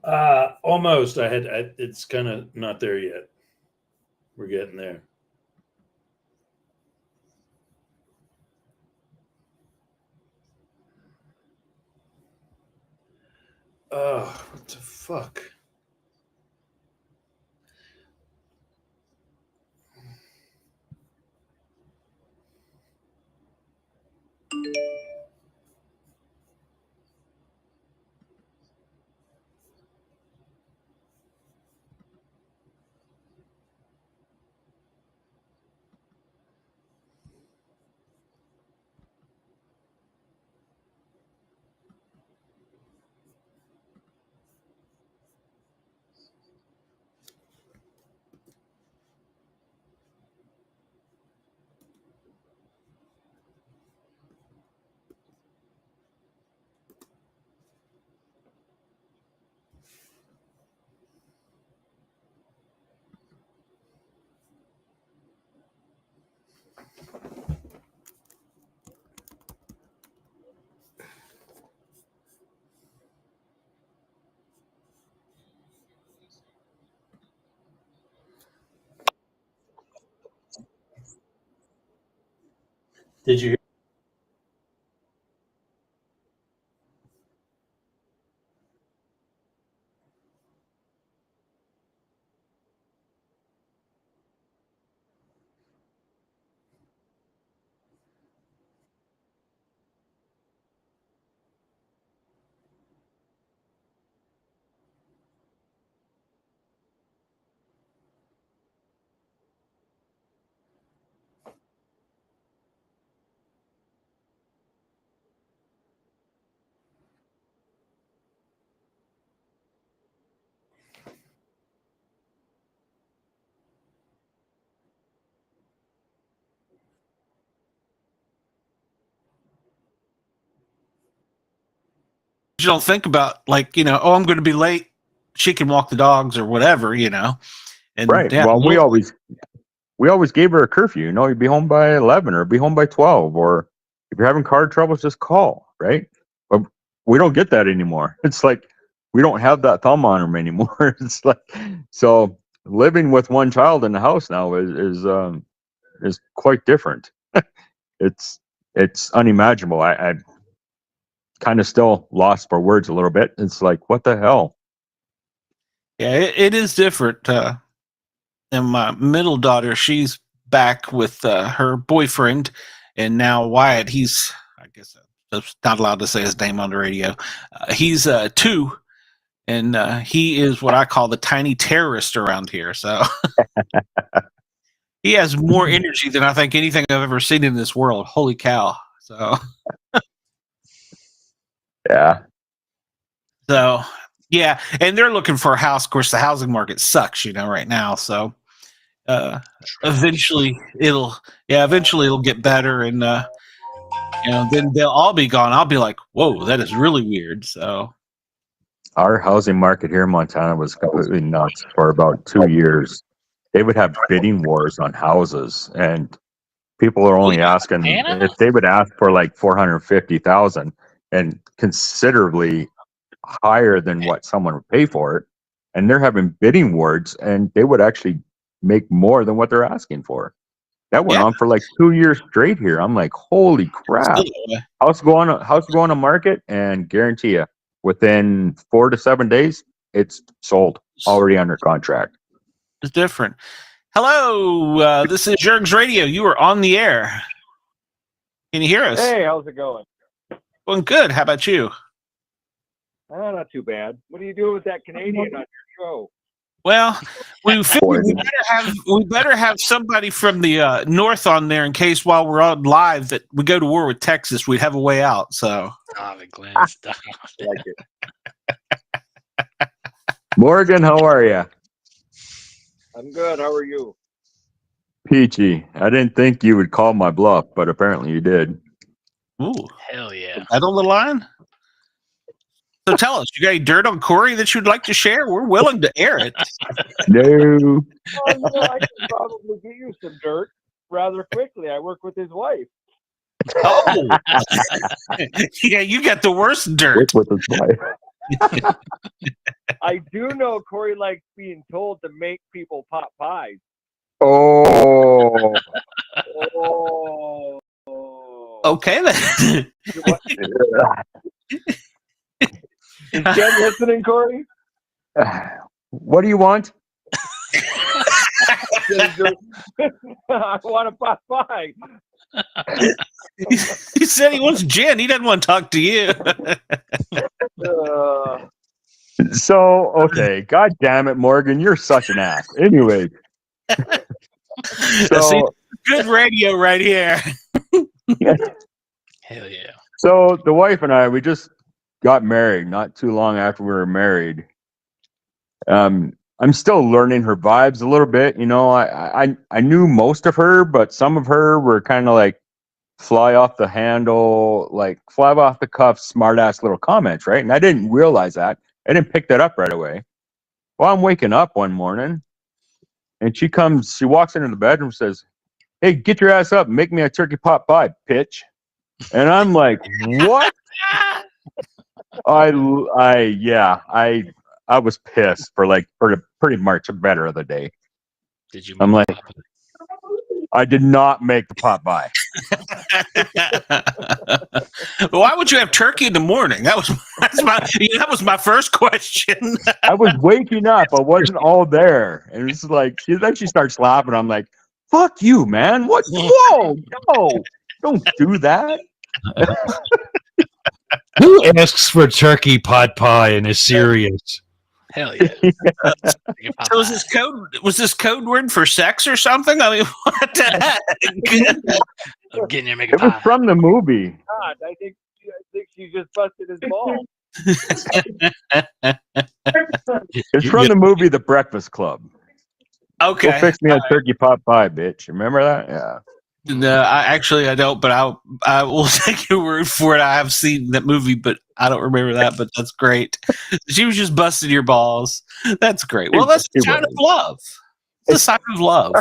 Almost. It's kind of not there yet. We're getting there. Oh, what the fuck? Did you hear? You don't think about, like, oh, I'm going to be late. She can walk the dogs or whatever, And right. Well, we always gave her a curfew. You'd be home by 11 or be home by 12, or if you're having car troubles, just call. Right. But we don't get that anymore. It's like we don't have that thumb on them anymore. It's like, so living with one child in the house now is quite different. it's unimaginable. I kind of still lost for words a little bit. It's like, what the hell? Yeah, it is different. And my middle daughter, she's back with her boyfriend, and now Wyatt, he's, I guess I'm not allowed to say his name on the radio. He's 2, and he is what I call the tiny terrorist around here. So he has more energy than I think anything I've ever seen in this world. Holy cow. So yeah. So yeah, and they're looking for a house. Of course, the housing market sucks, right now. So eventually it'll get better, and then they'll all be gone. I'll be like, whoa, that is really weird. So our housing market here in Montana was completely nuts for about 2 years. They would have bidding wars on houses, and people are only asking if they would ask for like 450,000 and considerably higher than what someone would pay for it, and they're having bidding wars, and they would actually make more than what they're asking for. That went on for like 2 years straight here. I'm like, holy crap! House go on a market, and guarantee you, within 4 to 7 days, it's sold, already under contract. It's different. Hello, this is Yergz Radio. You are on the air. Can you hear us? Hey, how's it going? Going good. How about you? Not too bad. What are you doing with that Canadian on your show? Well, we figured we better have somebody from the north on there in case while we're on live that we go to war with Texas, we'd have a way out. So, stop it, Glenn. Stop. Like it. Morgan, how are you? I'm good. How are you? Peachy. I didn't think you would call my bluff, but apparently you did. Ooh, hell yeah! That on the line. So tell us, you got any dirt on Corey that you'd like to share? We're willing to air it. No. Well, I can probably get you some dirt rather quickly. I work with his wife. Oh, yeah, you got the worst dirt. With his wife. I do know Corey likes being told to make people pot pies. Oh. Oh. Okay then. Is Jen listening, Corey? What do you want? I want a pot pie. He said he wants Jen. He doesn't want to talk to you. So, okay. God damn it, Morgan. You're such an ass. Anyway. See, So, good radio right here. Hell yeah. so the wife and I, we just got married not too long after we were married. I'm still learning her vibes a little bit. You know, I knew most of her, but some of her were kind of like fly off the handle, like fly off the cuff, smart ass little comments, right? And I didn't realize that. I didn't pick that up right away. Well, I'm waking up one morning and she walks into the bedroom and says, "Hey, get your ass up and make me a turkey pot pie, bitch." And I'm like, what? I was pissed for pretty much a better of the day. Did you? I'm like, I did not make the pot pie. Why would you have turkey in the morning? That was my first question. I was waking up. I wasn't all there. And it's like, then she starts laughing. I'm like, fuck you, man. What? Whoa, no, don't do that. Who asks for turkey pot pie and is serious? Hell yeah. So was this code word for sex or something? I mean, what the heck? I'm getting you to make a It was pie. from the movie. God, I think she just busted his ball. It's from the movie The Breakfast Club. Okay. Go fix me a turkey pot pie, bitch. Remember that? Yeah. No, I don't, but I will take your word for it. I have seen that movie, but I don't remember that, but that's great. She was just busting your balls. That's great. Well, that's a sign of love. It's a sign of love.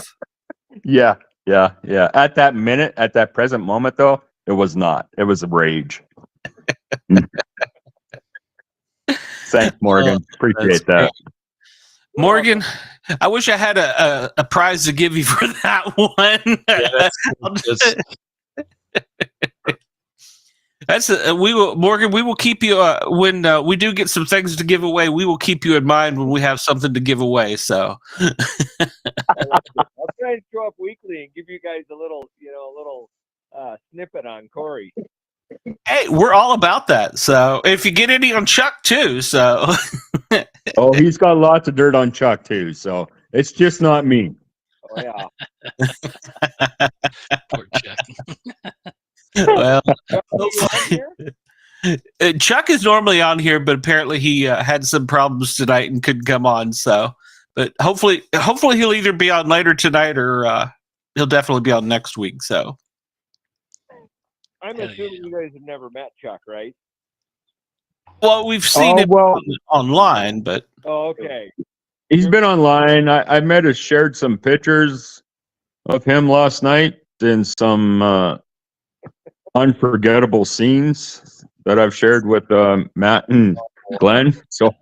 Yeah. At that minute, at that present moment, though, it was not. It was rage. Thanks, Morgan. Appreciate that. Morgan, I wish I had a prize to give you for that one. Morgan. We will keep you when we do get some things to give away. We will keep you in mind when we have something to give away. So I'll try and show up weekly and give you guys a little snippet on Corey. hey, we're all about that. So if you get any on Chuck too, so. Oh, he's got lots of dirt on Chuck too, so it's just not me. Oh yeah. Poor Chuck. Well, Here? Chuck is normally on here, but apparently he had some problems tonight and couldn't come on. So, but hopefully he'll either be on later tonight or he'll definitely be on next week. So, I'm assuming you guys have never met Chuck, right? well, we've seen him online, but Oh, okay. He's been online. I met and shared some pictures of him last night in some unforgettable scenes that I've shared with Matt and Glenn. So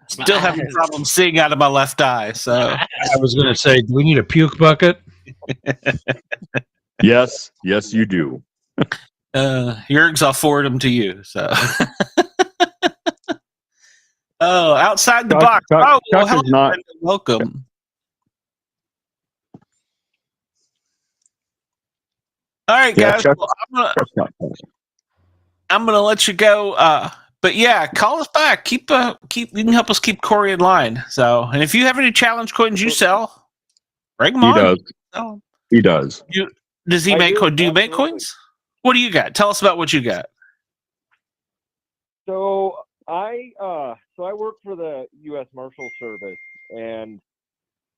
still having problems seeing out of my left eye. So I was going to say, do we need a puke bucket? yes, you do. Yergz, I'll forward them to you. So, oh, outside the box. Chuck Hello, is not. welcome. All right, guys. Chuck, Well, I'm gonna let you go. But yeah, call us back. You can help us keep Corey in line. So, and if you have any challenge coins you sell, bring them on. Does. Oh. He does. Does he make coins? Do you make coins? What do you got? Tell us about what you got. So I work for the U.S. Marshal Service, and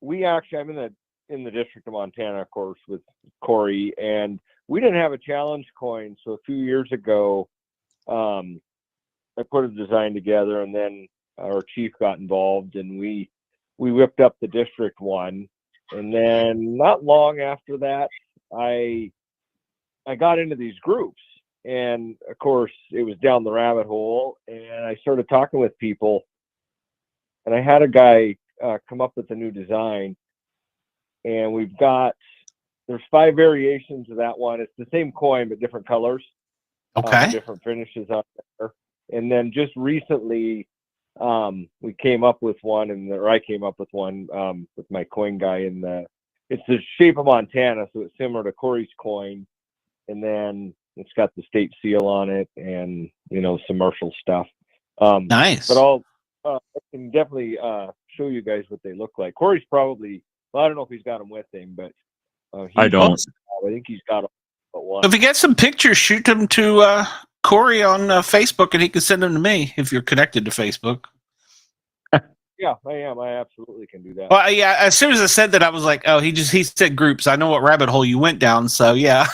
I'm in the District of Montana, of course, with Corey, and we didn't have a challenge coin. So a few years ago, I put a design together, and then our chief got involved, and we whipped up the district one. And then not long after that, I got into these groups, and of course it was down the rabbit hole, and I started talking with people, and I had a guy come up with a new design, and there's 5 variations of that one. It's the same coin but different colors, Okay. different finishes out there. And then just recently we came up with one, or I came up with one with my coin guy, it's the shape of Montana, so it's similar to Corey's coin, and then it's got the state seal on it, and some Marshall stuff. Nice. But I can definitely show you guys what they look like. Corey's probably, I don't know if he's got them with him, but I don't. I think he's got them but one. If you get some pictures, shoot them to Corey on Facebook, and he can send them to me if you're connected to Facebook. Yeah, I am. I absolutely can do that. Well, yeah. As soon as I said that, I was like, "Oh, he said groups. I know what rabbit hole you went down." So yeah.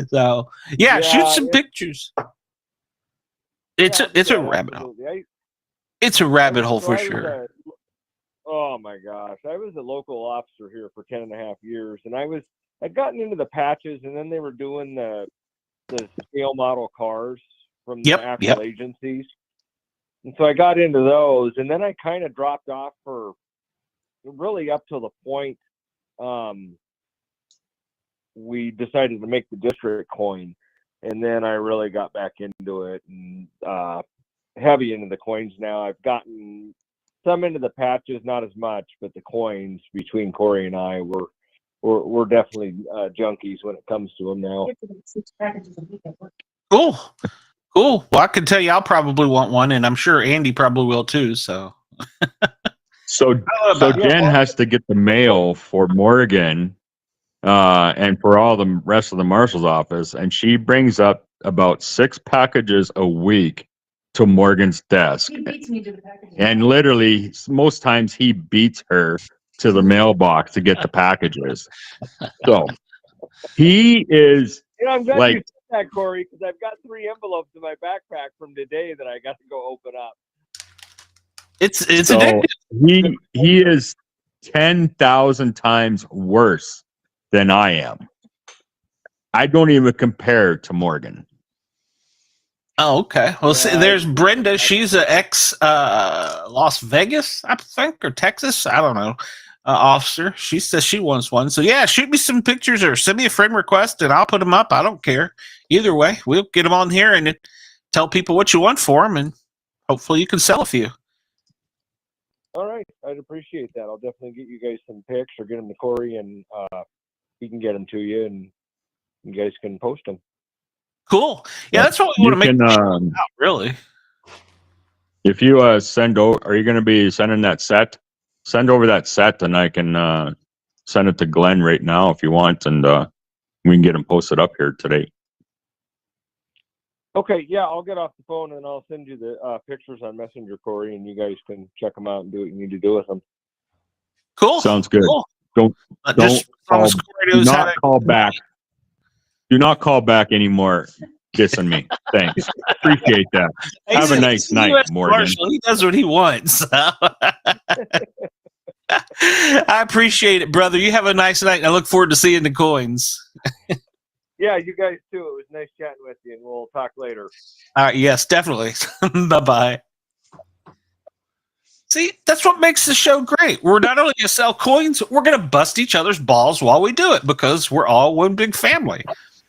So yeah, shoot some pictures. It's a rabbit hole. It's a rabbit hole for sure. Oh my gosh, I was a local officer here for 10.5 years, and I'd gotten into the patches, and then they were doing the scale model cars from the actual agencies. And so I got into those, and then I kind of dropped off for really up to the point we decided to make the district coin. And then I really got back into it, and heavy into the coins now. I've gotten some into the patches, not as much, but the coins between Corey and I, we're definitely junkies when it comes to them now. Cool. Well, I can tell you, I'll probably want one, and I'm sure Andy probably will too. So Jen has to get the mail for Morgan, and for all the rest of the marshal's office, and she brings up about 6 packages a week to Morgan's desk. He beats me to the packages. And literally, most times he beats her to the mailbox to get the packages. So he is I'm glad like, you said that, Corey, because I've got 3 envelopes in my backpack from today that I got to go open up. It's addictive. He is 10,000 times worse than I am. I don't even compare to Morgan. Oh, okay. Well, see, there's Brenda. She's an ex Las Vegas, I think, or Texas. I don't know. Officer. She says she wants one. So yeah, shoot me some pictures or send me a friend request, and I'll put them up. I don't care. Either way, we'll get them on here and tell people what you want for them, and hopefully you can sell a few. All right, I'd appreciate that. I'll definitely get you guys some pics or get them to Corey, and he can get them to you, and you guys can post them. Cool. Yeah, that's what we want to make out, really. If you send over, are you going to be sending that set? Send over that set, and I can send it to Glenn right now if you want, and we can get them posted up here today. Okay, yeah, I'll get off the phone and I'll send you the pictures on Messenger, Corey, and you guys can check them out and do what you need to do with them. Cool. Sounds good. Cool. Don't call back. Do not call back anymore dissing me. Thanks. Appreciate that. Have a nice night, Morgan. Marshall, he does what he wants. I appreciate it, brother. You have a nice night, and I look forward to seeing the coins. Yeah, you guys too. It was nice chatting with you, and we'll talk later. All right, yes, definitely. Bye-bye. See, that's what makes the show great. We're not only going to sell coins, we're going to bust each other's balls while we do it because we're all one big family.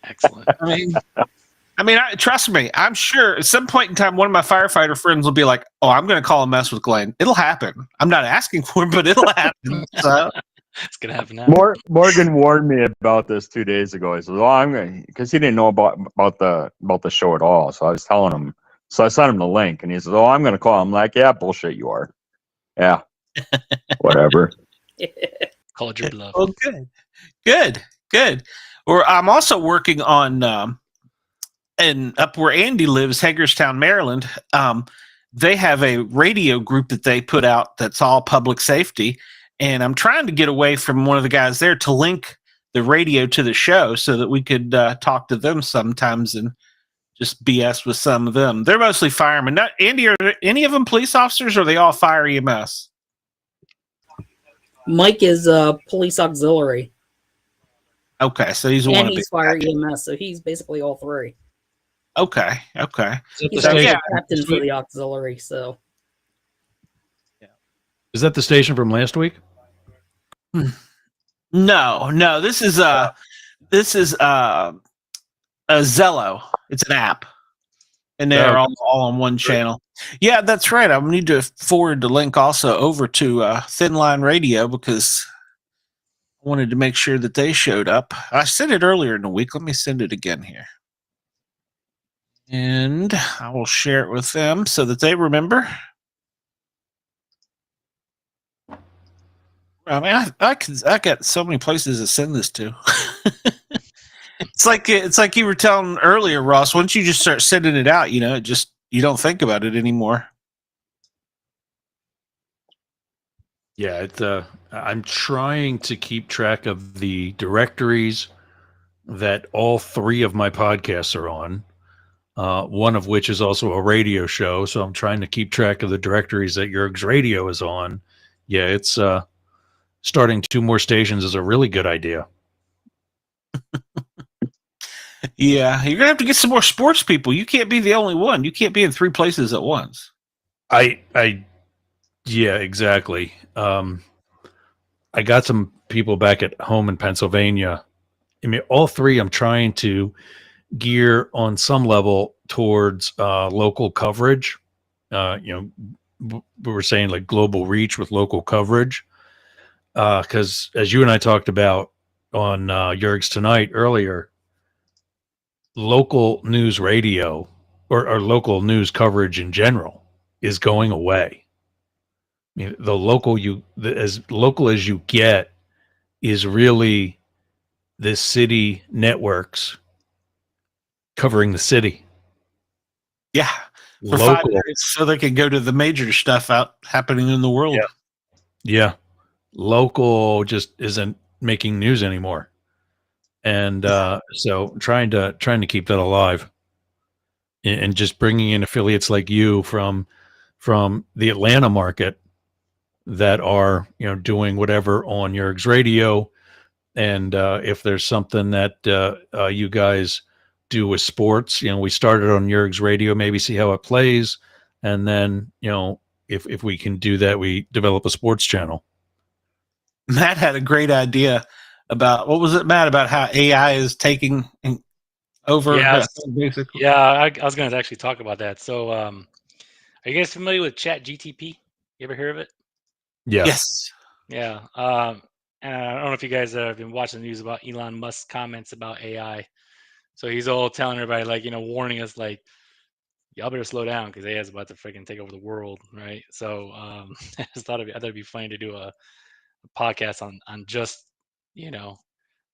Excellent. I mean, trust me, I'm sure at some point in time, one of my firefighter friends will be like, "Oh, I'm going to call a mess with Glenn." It'll happen. I'm not asking for it, but it'll happen. So. It's going to happen now. Morgan warned me about this 2 days ago. He says, "Oh, I'm going," because he didn't know about the show at all. So I was telling him. So I sent him the link, and he says, "Oh, I'm going to call." I'm like, "Yeah, bullshit, you are." Yeah, whatever. Called your bluff. Oh, good. Or I'm also working on, and up where Andy lives, Hagerstown, Maryland. They have a radio group that they put out that's all public safety, and I'm trying to get away from one of the guys there to link the radio to the show so that we could talk to them sometimes and just BS with some of them. They're mostly firemen. Not Andy, are any of them police officers, or are they all fire EMS? Mike is police auxiliary. Okay, so he's one And of he's the fire EMS, so he's basically all three. Okay. Is that the He's So, also station? yeah. captain for the auxiliary, so Is that the station from last week? No. This is a Zello. It's an app, and they're Oh, all on one channel. Yeah, that's right. I need to forward the link also over to Thin Line Radio because I wanted to make sure that they showed up. I sent it earlier in the week. Let me send it again here. And I will share it with them so that they remember. I mean, I got so many places to send this to. It's like you were telling earlier, Ross. Once you just start sending it out, you don't think about it anymore. yeah. I'm trying to keep track of the directories that all three of my podcasts are on. One of which is also a radio show, so I'm trying to keep track of the directories that Yergz Radio is on. Yeah, it's starting 2 more stations is a really good idea. Yeah, you're gonna have to get some more sports people. You can't be the only one. You can't be in 3 places at once. Yeah, exactly. I got some people back at home in Pennsylvania. I mean, all three I'm trying to gear on some level towards local coverage. We were saying like global reach with local coverage. Because as you and I talked about on Yergz Tonight earlier, local news radio or local news coverage in general is going away. I mean, as local as you get is really the city networks covering the city. Yeah, for 5 Local, minutes so they can go to the major stuff out happening in the world. yeah. Local just isn't making news anymore, and so trying to keep that alive, and just bringing in affiliates like you from the Atlanta market that are doing whatever on Yergz Radio. And if there's something that you guys do with sports, we started on Yergz Radio, maybe see how it plays, and then if we can do that, we develop a sports channel. Matt had a great idea about what was it, Matt, about how AI is taking over. Yeah, basically. yeah. I was going to actually talk about that. So, are you guys familiar with Chat GTP? You ever hear of it? Yes. Yeah. And I don't know if you guys have been watching the news about Elon Musk's comments about AI. So he's all telling everybody, like, warning us, like, y'all better slow down because AI is about to freaking take over the world, right? So I just thought it'd be funny to do a podcast on just,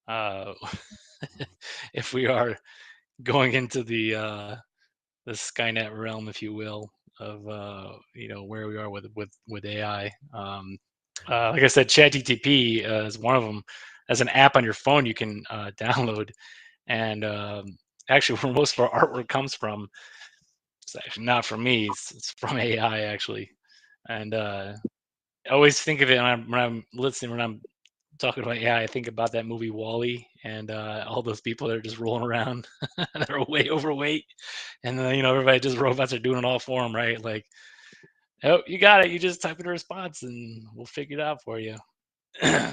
uh, if we are going into the Skynet realm, if you will, of where we are with AI. Like I said, ChatGTP is one of them. As an app on your phone, you can download, and actually, where most of our artwork comes from, it's actually not from me. It's from AI actually, and I always think of it when I'm listening, when I'm talking about AI. I think about that movie Wall-E and all those people that are just rolling around that are way overweight, and then everybody, just robots are doing it all for them, right? Like, oh, you got it. You just type in a response, and we'll figure it out for you.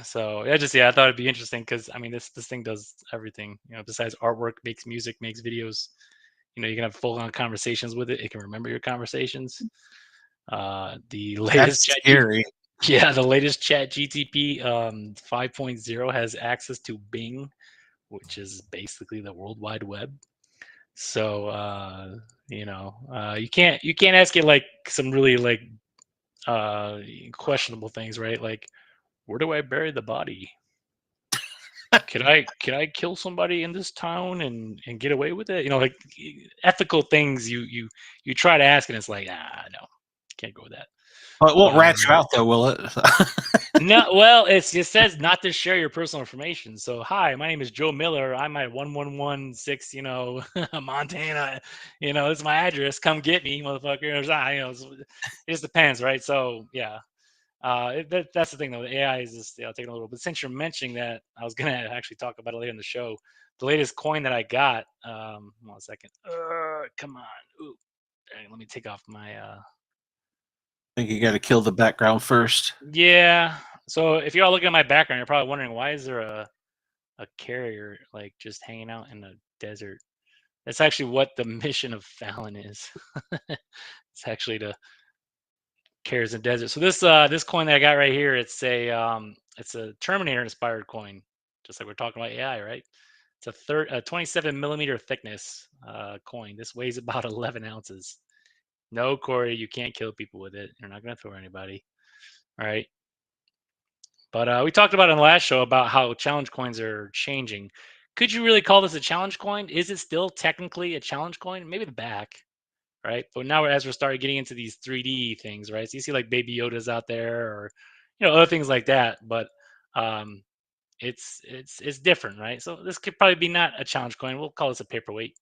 So I thought it'd be interesting because I mean, this thing does everything. Besides artwork, makes music, makes videos. You can have full-on conversations with it. It can remember your conversations. The latest That's scary. the latest Chat GTP 5.0 has access to Bing, which is basically the World Wide Web. So you can't ask it like some really like questionable things, right? Like, where do I bury the body? Can I kill somebody in this town and get away with it? Like ethical things you try to ask, and it's like, no, can't go with that. Well, it won't rat you out though, will it? No, well, it says not to share your personal information. So, hi, my name is Joe Miller. I'm at 1116, Montana. This is my address. Come get me, motherfucker. It just depends, right? So, yeah. That's the thing though. The AI is just taking a little. But since you're mentioning that, I was gonna actually talk about it later in the show. The latest coin that I got. 1 second. Come on. Ooh, dang, let me take off my. I think you got to kill the background first. Yeah. So if you're all looking at my background, you're probably wondering why is there a carrier like just hanging out in the desert. That's actually what the mission of Fallon is. It's actually to carriers in the desert. So this coin that I got right here, it's a Terminator inspired coin, just like we're talking about AI, right? It's a 27 millimeter thickness coin. This weighs about 11 ounces. No, Corey, you can't kill people with it. You're not gonna throw anybody. All right. But we talked about in the last show about how challenge coins are changing. Could you really call this a challenge coin? Is it still technically a challenge coin? Maybe the back, right? But now as we're starting getting into these 3D things, right? So you see like Baby Yoda's out there, or other things like that. But it's different, right? So this could probably be not a challenge coin. We'll call this a paperweight,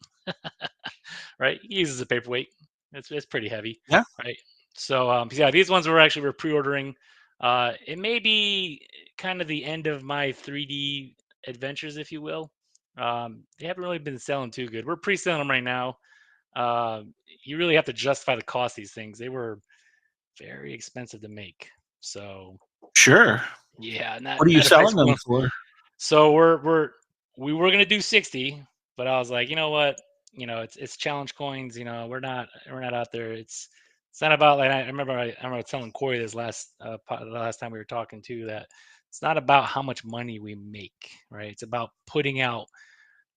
right? He uses a paperweight. It's pretty heavy, Yeah. right? So yeah, these ones we're pre-ordering. It may be kind of the end of my 3D adventures, if you will. They haven't really been selling too good. We're pre-selling them right now. You really have to justify the cost of these things. They were very expensive to make. So Sure. yeah, and that, What are you that affects selling them one. for? So we were gonna do 60, but I was like, you know what? It's challenge coins. We're not out there. It's not about like I remember telling Corey this the last time we were talking too, that it's not about how much money we make, right? It's about putting out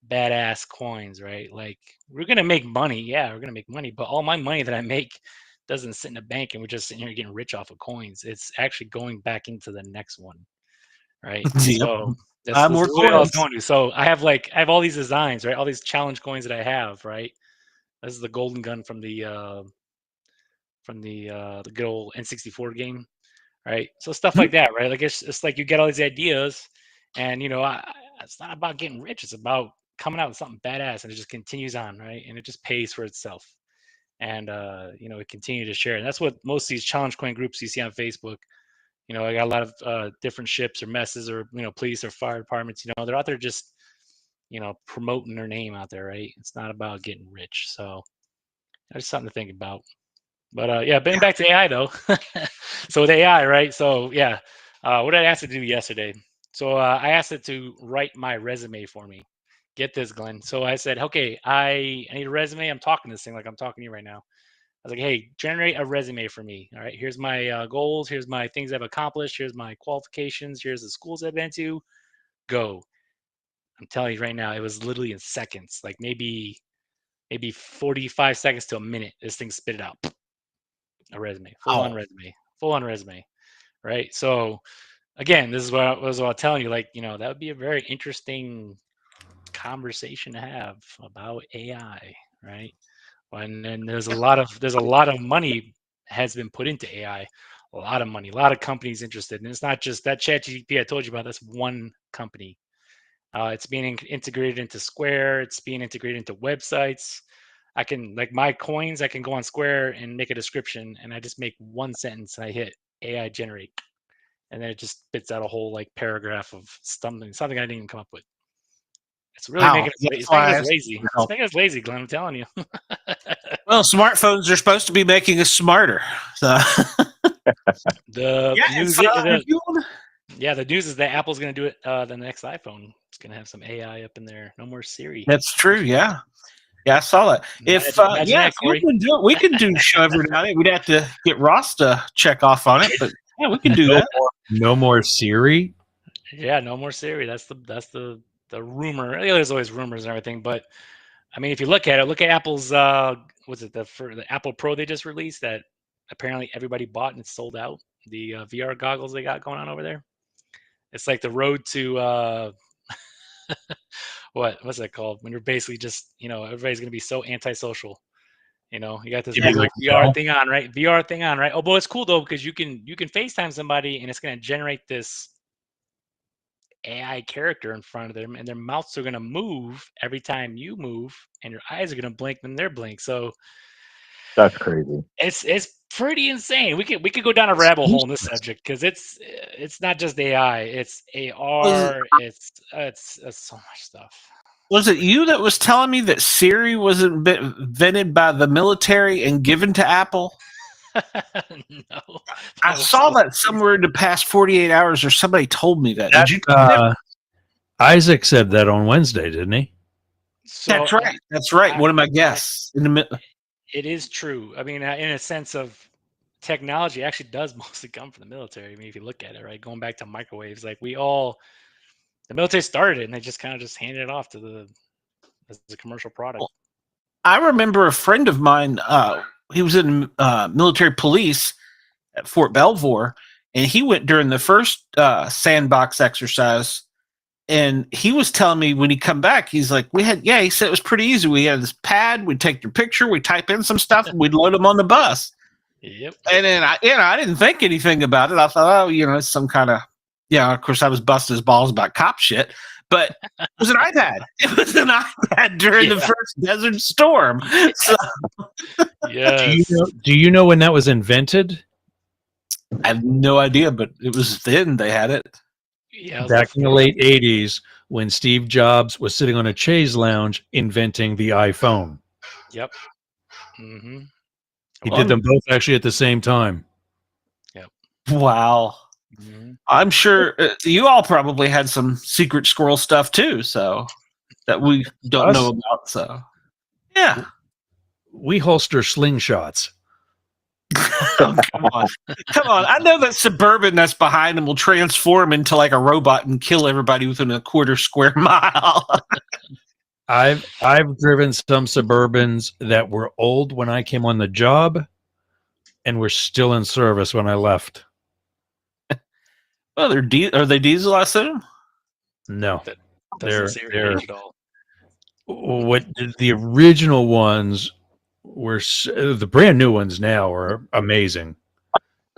badass coins, right? Like we're gonna make money, yeah, we're gonna make money, but all my money that I make doesn't sit in a bank and we're just sitting here getting rich off of coins. It's actually going back into the next one, right? Yep. So that's Buy more what I was coins. going to. So I have all these designs, right? All these challenge coins that I have, right? This is the golden gun from the good old N64 game, right? So stuff like that, right? Like it's like you get all these ideas, and it's not about getting rich. It's about coming out with something badass, and it just continues on, right? And it just pays for itself, and it continue to share. And that's what most of these challenge coin groups you see on Facebook. I got a lot of different ships or messes or police or fire departments. They're out there just promoting their name out there, right? It's not about getting rich. So that's something to think about. But yeah, back to AI though. So with AI, right? So yeah, what did I ask it to do yesterday? So I asked it to write my resume for me. Get this, Glenn. So I said, okay, I need a resume. I'm talking this thing like I'm talking to you right now. I was like, hey, generate a resume for me. All right, here's my goals. Here's my things I've accomplished. Here's my qualifications. Here's the schools I've been to. Go. I'm telling you right now, it was literally in seconds, like maybe 45 seconds to a minute. This thing spit it out. A resume, full on resume, right? So again, this is what I was telling you. Like, that would be a very interesting conversation to have about AI, right? And then there's a lot of money has been put into AI, a lot of money, a lot of companies interested, and it's not just that ChatGPT I told you about. That's one company. It's being integrated into Square. It's being integrated into websites. I can like my coins. I can go on Square and make a description, and I just make one sentence, and I hit AI generate, and then it just spits out a whole like paragraph of something I didn't even come up with. It's really Wow. making That's it's why making I us asked lazy. for It's help. making us lazy, Glenn. I'm telling you. Well, smartphones are supposed to be making us smarter. So The yeah, news, the news is that Apple's going to do it. The next iPhone is going to have some AI up in there. No more Siri. that's true. Yeah. Yeah, I saw that. If Imagine that, if you Corey. can do it, we can do a show every now and then. We'd have to get Ross to check off on it, but yeah, we can do that. No more Siri. Yeah, no more Siri. That's the rumor. There's always rumors and everything, but I mean, if you look at Apple's was it the Apple Pro they just released that apparently everybody bought and it's sold out. The VR goggles they got going on over there. It's like the road to what's that called? When you're basically just everybody's gonna be so antisocial. You got this big like VR Mel? thing on, right? VR thing on, right? Oh, but it's cool though because you can FaceTime somebody and it's gonna generate this AI character in front of them, and their mouths are gonna move every time you move, and your eyes are gonna blink when they're blink. So That's crazy. it's pretty insane. We could go down a rabbit hole in this subject because it's not just AI, it's AR, it's so much stuff. Was it you that was telling me that Siri was invented by the military and given to Apple? No, I saw that somewhere in the past 48 hours, or somebody told me that. Did you? Isaac said that on Wednesday, didn't he? So, That's right. That's right. One of my guests. It is true. I mean, in a sense of technology, actually does mostly come from the military. I mean, if you look at it, right, going back to microwaves, like the military started it, and they just kind of just handed it off to as a commercial product. I remember a friend of mine. He was in military police at Fort Belvoir, and he went during the first sandbox exercise. And he was telling me when he come back, he's like, he said it was pretty easy. We had this pad, we'd take your picture, we'd type in some stuff, and we'd load them on the bus. Yep. And then I didn't think anything about it. I thought, it's some kind of, of course I was busting his balls about cop shit, but it was an iPad. It was an iPad during the first Desert Storm. So, yes. Do you know when that was invented? I have no idea, but it was then they had it. Yeah, Back in the late 80s, when Steve Jobs was sitting on a chaise lounge inventing the iPhone. Yep. Mm-hmm. He did them both actually at the same time. Yep. Wow. Mm-hmm. I'm sure you all probably had some secret squirrel stuff too, so that we don't know about. So, yeah. We holster slingshots. Oh, come on. Come on. I know that Suburban that's behind him will transform into like a robot and kill everybody within a quarter square mile. I've driven some Suburbans that were old when I came on the job and were still in service when I left. Well, are they diesel, I assume? No. They're at all. What the original ones were, the brand new ones now are amazing.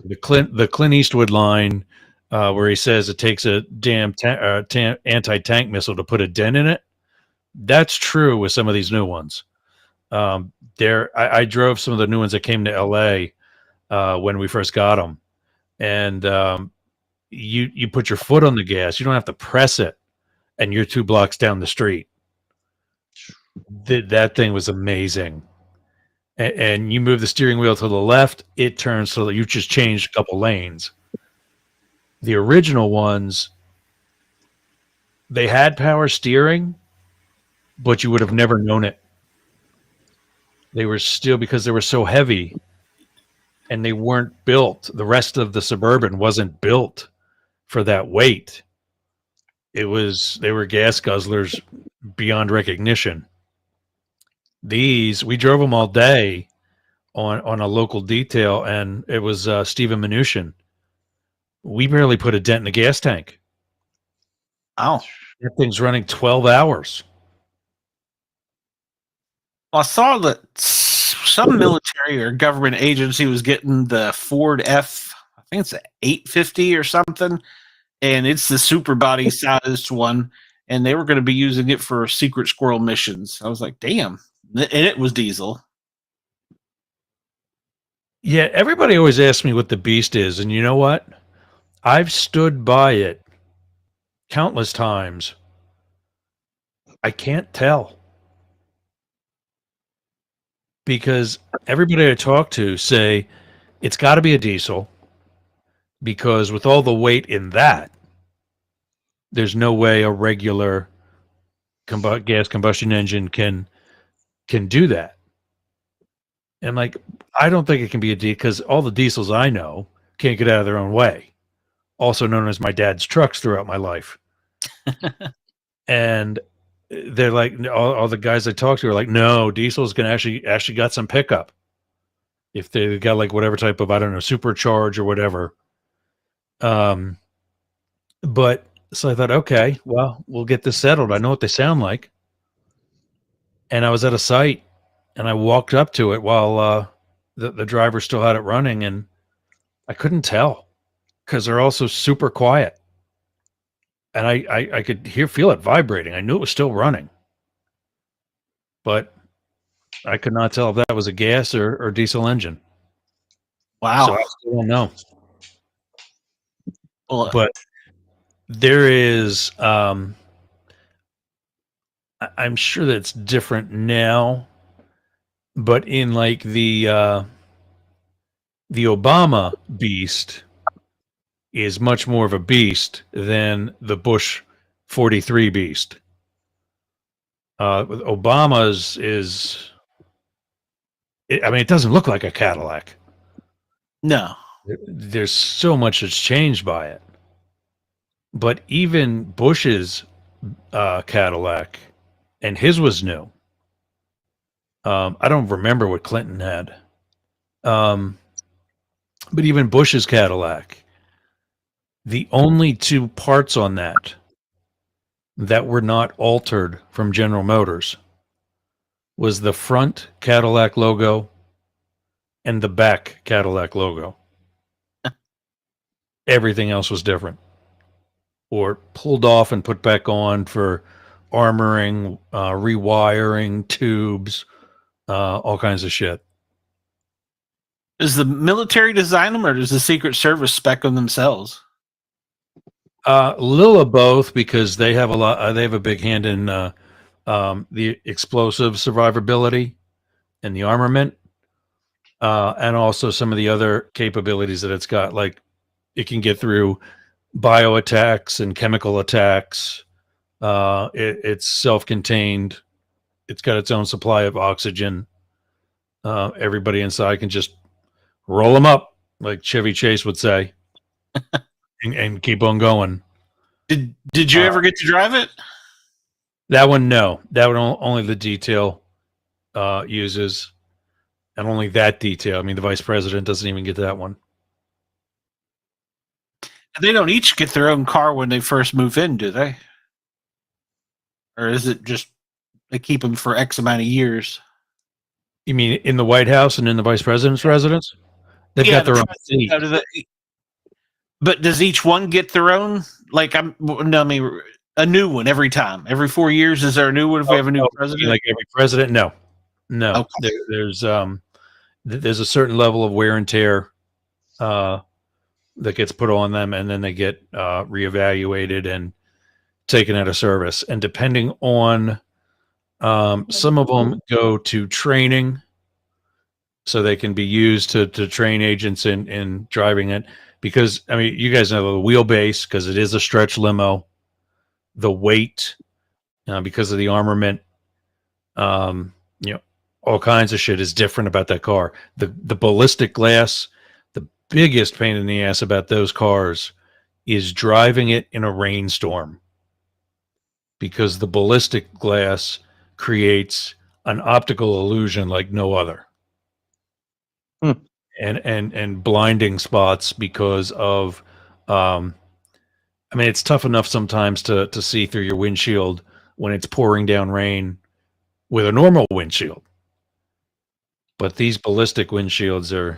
The Clint Eastwood line where he says it takes a damn anti-tank missile to put a dent in it. That's true with some of these new ones. I drove some of the new ones that came to LA when we first got them, and you put your foot on the gas. You don't have to press it, and you're 2 blocks down the street. That thing was amazing. And you move the steering wheel to the left, it turns so that you just changed a couple lanes. The original ones, they had power steering, but you would have never known it. They were still, because they were so heavy and they weren't built. The rest of the Suburban wasn't built for that weight. They were gas guzzlers beyond recognition. These, we drove them all day on a local detail, and it was Stephen Mnuchin. We barely put a dent in the gas tank. Oh. That thing's running 12 hours. Well, I saw that some military or government agency was getting the Ford F, I think it's an 850 or something, and it's the super body sized one, and they were going to be using it for secret squirrel missions. I was like, damn. And it was diesel. Yeah, everybody always asks me what the beast is, and you know what? I've stood by it countless times. I can't tell. Because everybody I talk to say it's got to be a diesel, because with all the weight in that, there's no way a regular gas combustion engine can do that. And like, I don't think it can be a diesel, because all the diesels I know can't get out of their own way, also known as my dad's trucks throughout my life. And they're like, all the guys I talk to are like, no, diesel's can actually got some pickup if they got like whatever type of, I don't know, supercharge or whatever. But so I thought, okay, well, we'll get this settled. I know what they sound like. And I was at a site and I walked up to it while the driver still had it running, and I couldn't tell because they're also super quiet. And I could feel it vibrating. I knew it was still running, but I could not tell if that was a gas or diesel engine. Wow. So I still don't know. Well, But there is, I'm sure that's different now. But in like the Obama beast is much more of a beast than the Bush 43 beast. Obama's is, I mean, it doesn't look like a Cadillac. no. There's so much that's changed by it. But even Bush's Cadillac, and his was new. I don't remember what Clinton had. But even Bush's Cadillac, the only two parts on that were not altered from General Motors was the front Cadillac logo and the back Cadillac logo. Everything else was different or pulled off and put back on for armoring, rewiring, tubes, all kinds of shit. Does the military design them, or does the Secret Service spec them themselves? Little of both, because they have a lot. They have a big hand in the explosive survivability and the armament, and also some of the other capabilities that it's got. Like it can get through bio attacks and chemical attacks. It's self-contained. It's got its own supply of oxygen. Everybody inside can just roll them up, like Chevy Chase would say, and keep on going. Did you ever get to drive it? That one, no. That one only the detail uses, and only that detail. I mean, the vice president doesn't even get that one. They don't each get their own car when they first move in, do they? Or is it just they keep them for X amount of years? You mean in the White House and in the vice president's residence? They've got their own seat. But does each one get their own? Like I mean, a new one every time. Every 4 years, is there a new one if we have a new president? Like every president? No. Okay. There's a certain level of wear and tear that gets put on them, and then they get reevaluated and taken out of service. And depending on, some of them go to training, so they can be used to train agents in driving it. Because, I mean, you guys know the wheelbase, because it is a stretch limo, the weight, because of the armament, all kinds of shit is different about that car. The ballistic glass, the biggest pain in the ass about those cars is driving it in a rainstorm, because the ballistic glass creates an optical illusion like no other. And blinding spots because of, I mean, it's tough enough sometimes to see through your windshield when it's pouring down rain with a normal windshield. But these ballistic windshields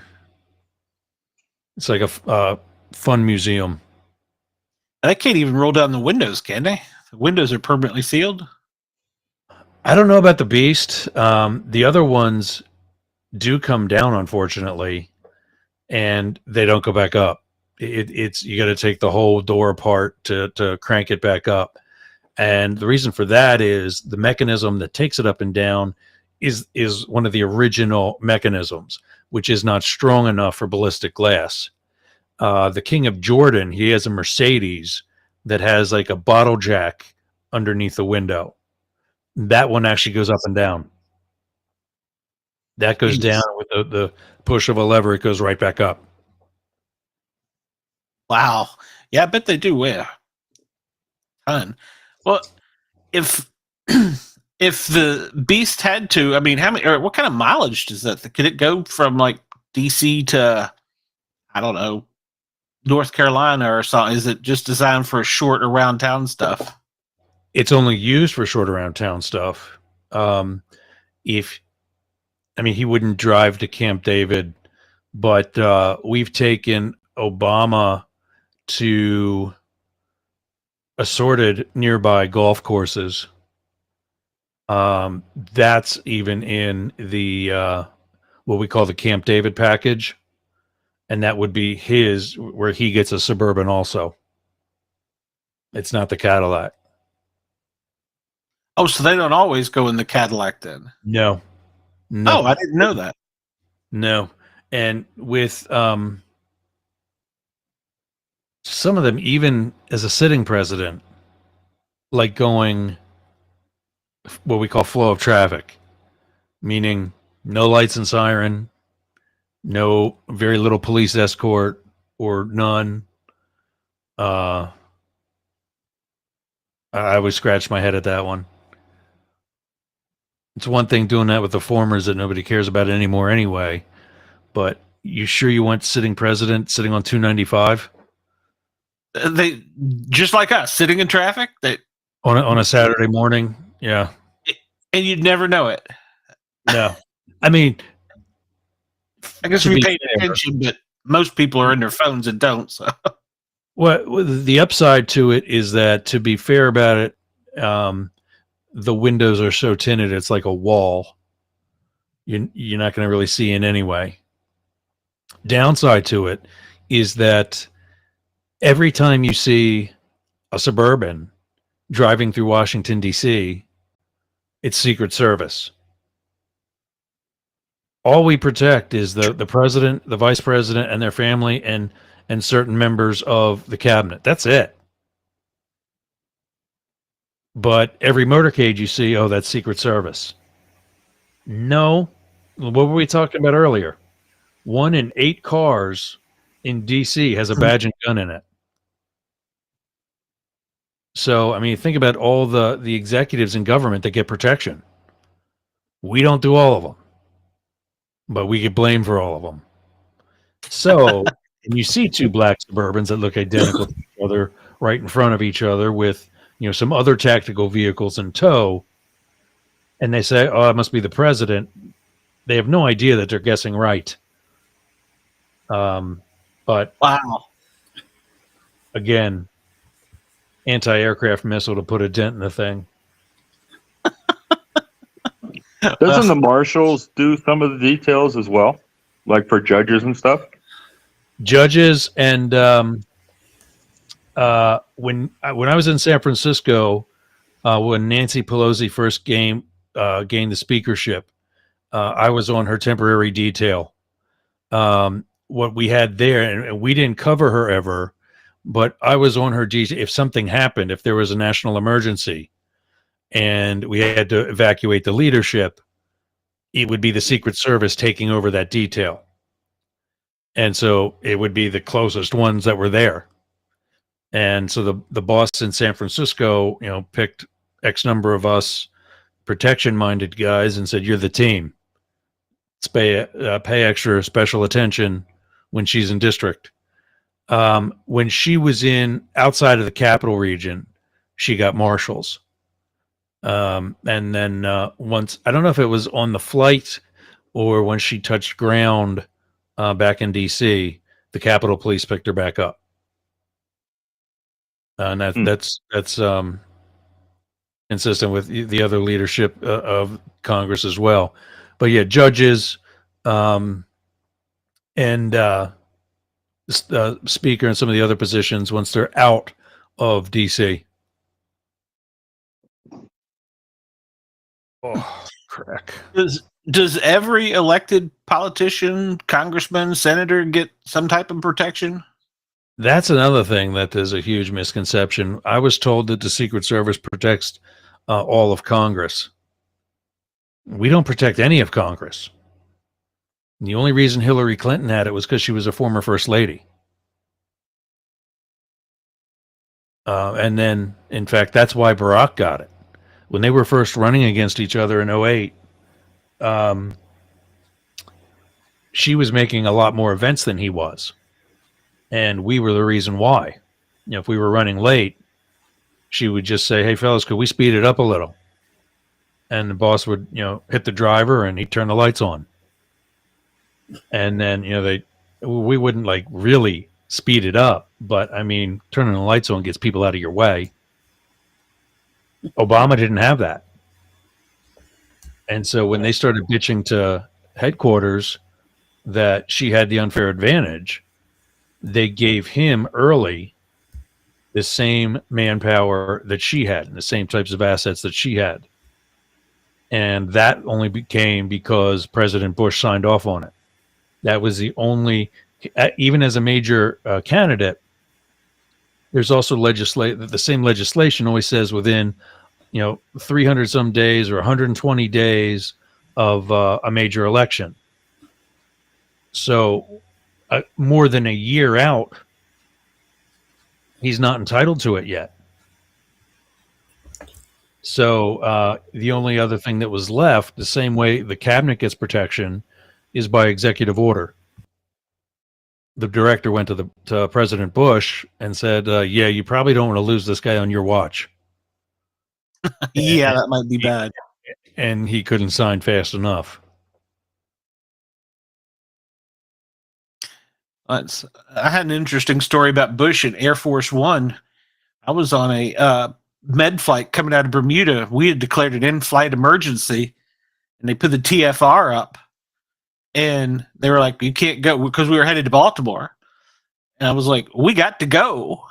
it's like a fun museum. They can't even roll down the windows, can they? The windows are permanently sealed. I don't know about the Beast. The other ones do come down, unfortunately, and they don't go back up. It's you got to take the whole door apart to crank it back up. And the reason for that is the mechanism that takes it up and down is one of the original mechanisms, which is not strong enough for ballistic glass. The King of Jordan, he has a Mercedes that has like a bottle jack underneath the window. That one actually goes up and down. That goes down with the push of a lever. It goes right back up. Wow. Yeah, I bet they do weigh a ton. Well, if if the Beast had to, I mean, how many or what kind of mileage does that? Could it go from like DC to, I don't know, North Carolina or something? Is it just designed for short around town stuff? It's only used for short around town stuff. He wouldn't drive to Camp David, but we've taken Obama to assorted nearby golf courses. That's even in the what we call the Camp David package. and that would be his, where he gets a Suburban also. It's not the Cadillac. Oh, so they don't always go in the Cadillac then? No. Oh, I didn't know that. No. And with some of them, even as a sitting president, like going what we call flow of traffic, meaning no lights and siren, no, very little police escort or none. I always scratch my head at that one. It's one thing doing that with the formers that nobody cares about anymore anyway, but you sure you want sitting president sitting on 295? They just like us, sitting in traffic. They On a Saturday morning? Yeah. and you'd never know it. No. I mean, I guess to we be paid fair, attention, but most people are in their phones and don't. So what the upside to it is that, to be fair about it, the windows are so tinted it's like a wall. You're not going to really see in anyway. Downside to it is that every time you see a Suburban driving through Washington, D.C., it's Secret Service. All we protect is the president, the vice president, and their family, and certain members of the cabinet. That's it. But every motorcade you see, oh, that's Secret Service. No. What were we talking about earlier? 1 in 8 cars in D.C. has a badge and gun in it. So, I mean, think about all the executives in government that get protection. We don't do all of them, but we get blamed for all of them. So, and you see 2 black Suburbans that look identical to each other right in front of each other with, some other tactical vehicles in tow, and they say, oh, it must be the president. They have no idea that they're guessing right. But wow. Again, anti-aircraft missile to put a dent in the thing. Doesn't the marshals do some of the details as well, like for judges and stuff? Judges and when I was in San Francisco, when Nancy Pelosi first gained the speakership, I was on her temporary detail. What we had there, and we didn't cover her ever, but I was on her detail. If something happened, if there was a national emergency, and we had to evacuate the leadership, it would be the Secret Service taking over that detail. And so it would be the closest ones that were there. And so the boss in San Francisco, picked X number of us protection-minded guys and said, "You're the team. Let's pay extra special attention when she's in district." When she was outside of the capital region, she got marshals. And then once, I don't know if it was on the flight or when she touched ground back in D.C., the Capitol Police picked her back up. And that's consistent with the other leadership of Congress as well. But yeah, judges and speaker and some of the other positions once they're out of D.C. Oh, crack. Does every elected politician, congressman, senator get some type of protection? That's another thing that is a huge misconception. I was told that the Secret Service protects all of Congress. We don't protect any of Congress. And the only reason Hillary Clinton had it was because she was a former first lady. And then, in fact, that's why Barack got it. When they were first running against each other in 2008, she was making a lot more events than he was. And we were the reason why. If we were running late, she would just say, "Hey, fellas, could we speed it up a little?" And the boss would, hit the driver and he'd turn the lights on. And then, we wouldn't like really speed it up. But I mean, turning the lights on gets people out of your way. Obama didn't have that. And so when they started bitching to headquarters, that she had the unfair advantage, they gave him early the same manpower that she had and the same types of assets that she had. And that only became because President Bush signed off on it. That was the only, even as a major candidate, there's also the same legislation always says within, 300 some days or 120 days of a major election. So more than a year out, he's not entitled to it yet. So the only other thing that was left, the same way the cabinet gets protection, is by executive order. The director went to President Bush and said, yeah, you probably don't want to lose this guy on your watch. Yeah, that might be bad. And he couldn't sign fast enough. I had an interesting story about Bush and Air Force One. I was on a med flight coming out of Bermuda. We had declared an in-flight emergency, and they put the TFR up. And they were like, you can't go, because we were headed to Baltimore. And I was like, we got to go.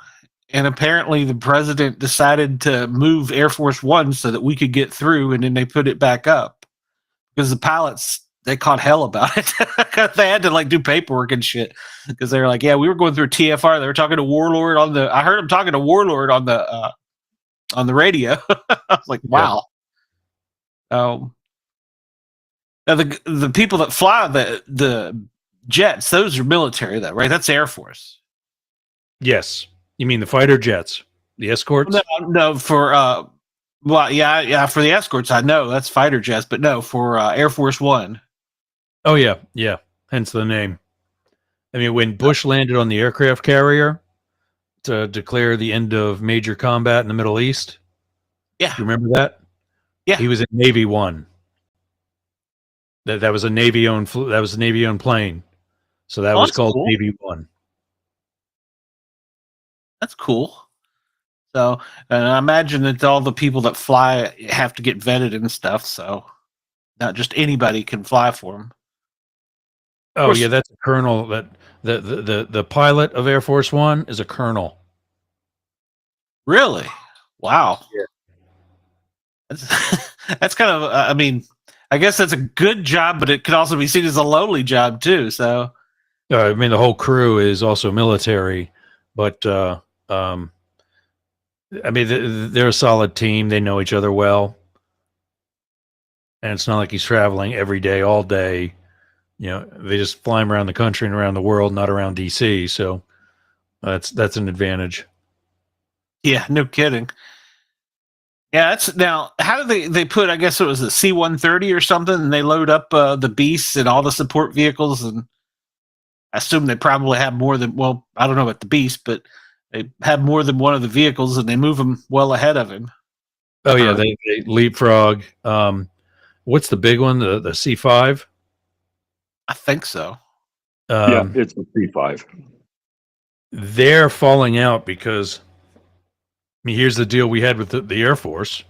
And apparently the president decided to move Air Force One so that we could get through, and then they put it back up. Because the pilots, they caught hell about it. They had to do paperwork and shit. Because they were like, yeah, we were going through TFR. They were talking to Warlord I heard them talking to Warlord on the radio. I was like, wow. Now the people that fly the jets, those are military, though, right? That's Air Force. Yes. You mean the fighter jets, the escorts? No, for for the escorts, I know that's fighter jets, but no, for Air Force One. Oh yeah. Hence the name. I mean, when Bush landed on the aircraft carrier to declare the end of major combat in the Middle East, yeah, you remember that? Yeah, he was in Navy One. That was a Navy-owned plane, so that was called cool. Navy One. That's cool. So, I imagine that all the people that fly have to get vetted and stuff. So, not just anybody can fly for them. Oh yeah, that's a colonel. That the pilot of Air Force One is a colonel. Really? Wow. Yeah. That's kind of. I mean, I guess that's a good job, but it could also be seen as a lowly job too. So. I mean, the whole crew is also military, but I mean, they're a solid team. They know each other well, and it's not like he's traveling every day, all day. They just fly him around the country and around the world, not around DC. So that's an advantage. Yeah, no kidding. Yeah, now how do they put? I guess it was a C-130 or something, and they load up the beasts and all the support vehicles, and I assume they probably have more than. Well, I don't know about the beast, but they have more than one of the vehicles, and they move them well ahead of him. Oh yeah, they leapfrog. What's the big one? The C-5? I think so. Yeah, it's the C-5. They're falling out because, I mean, here's the deal we had with the Air Force.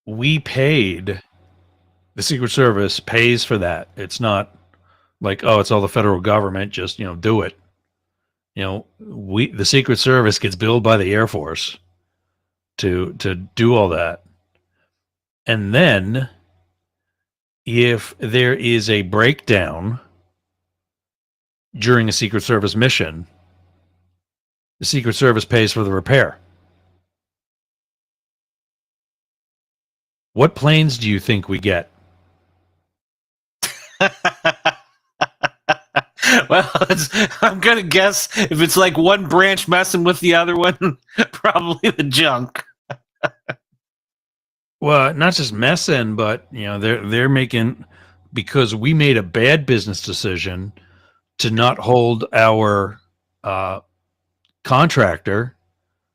We paid, the Secret Service pays for that. It's not like, oh, it's all the federal government, just, do it. The Secret Service gets billed by the Air Force to do all that. And then if there is a breakdown during a Secret Service mission, the Secret Service pays for the repair. What planes do you think we get? Well, I'm going to guess if it's like one branch messing with the other one, probably the junk. Well, not just messing, but they're making, because we made a bad business decision to not hold our contractor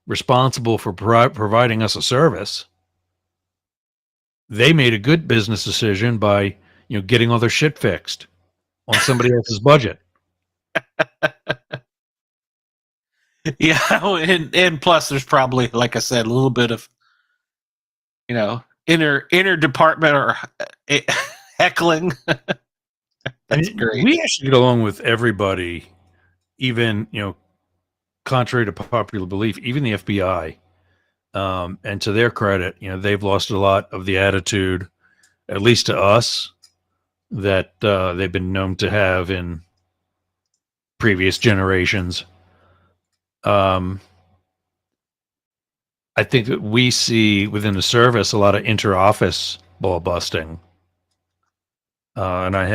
responsible for providing us a service. They made a good business decision by getting all their shit fixed on somebody else's budget. Yeah, and plus there's probably, like I said, a little bit of inner department or heckling. That's great. We actually get along with everybody, even contrary to popular belief, even the FBI. And to their credit, they've lost a lot of the attitude, at least to us, that they've been known to have in previous generations. I think that we see within the service a lot of inter-office ball busting. And I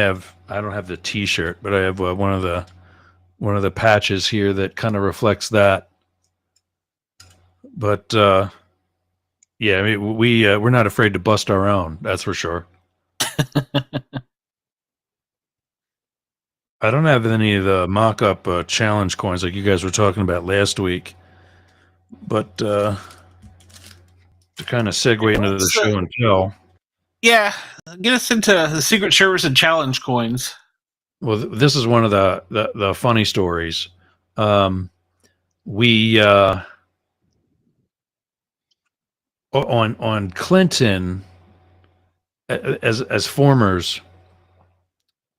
don't have the T-shirt, but I have one of the patches here that kind of reflects that. But yeah, I mean, we're not afraid to bust our own. That's for sure. I don't have any of the mock-up challenge coins like you guys were talking about last week, but to kind of segue into the show and tell. Yeah, get us into the Secret Service and challenge coins. Well, this is one of the funny stories. We on Clinton as formers,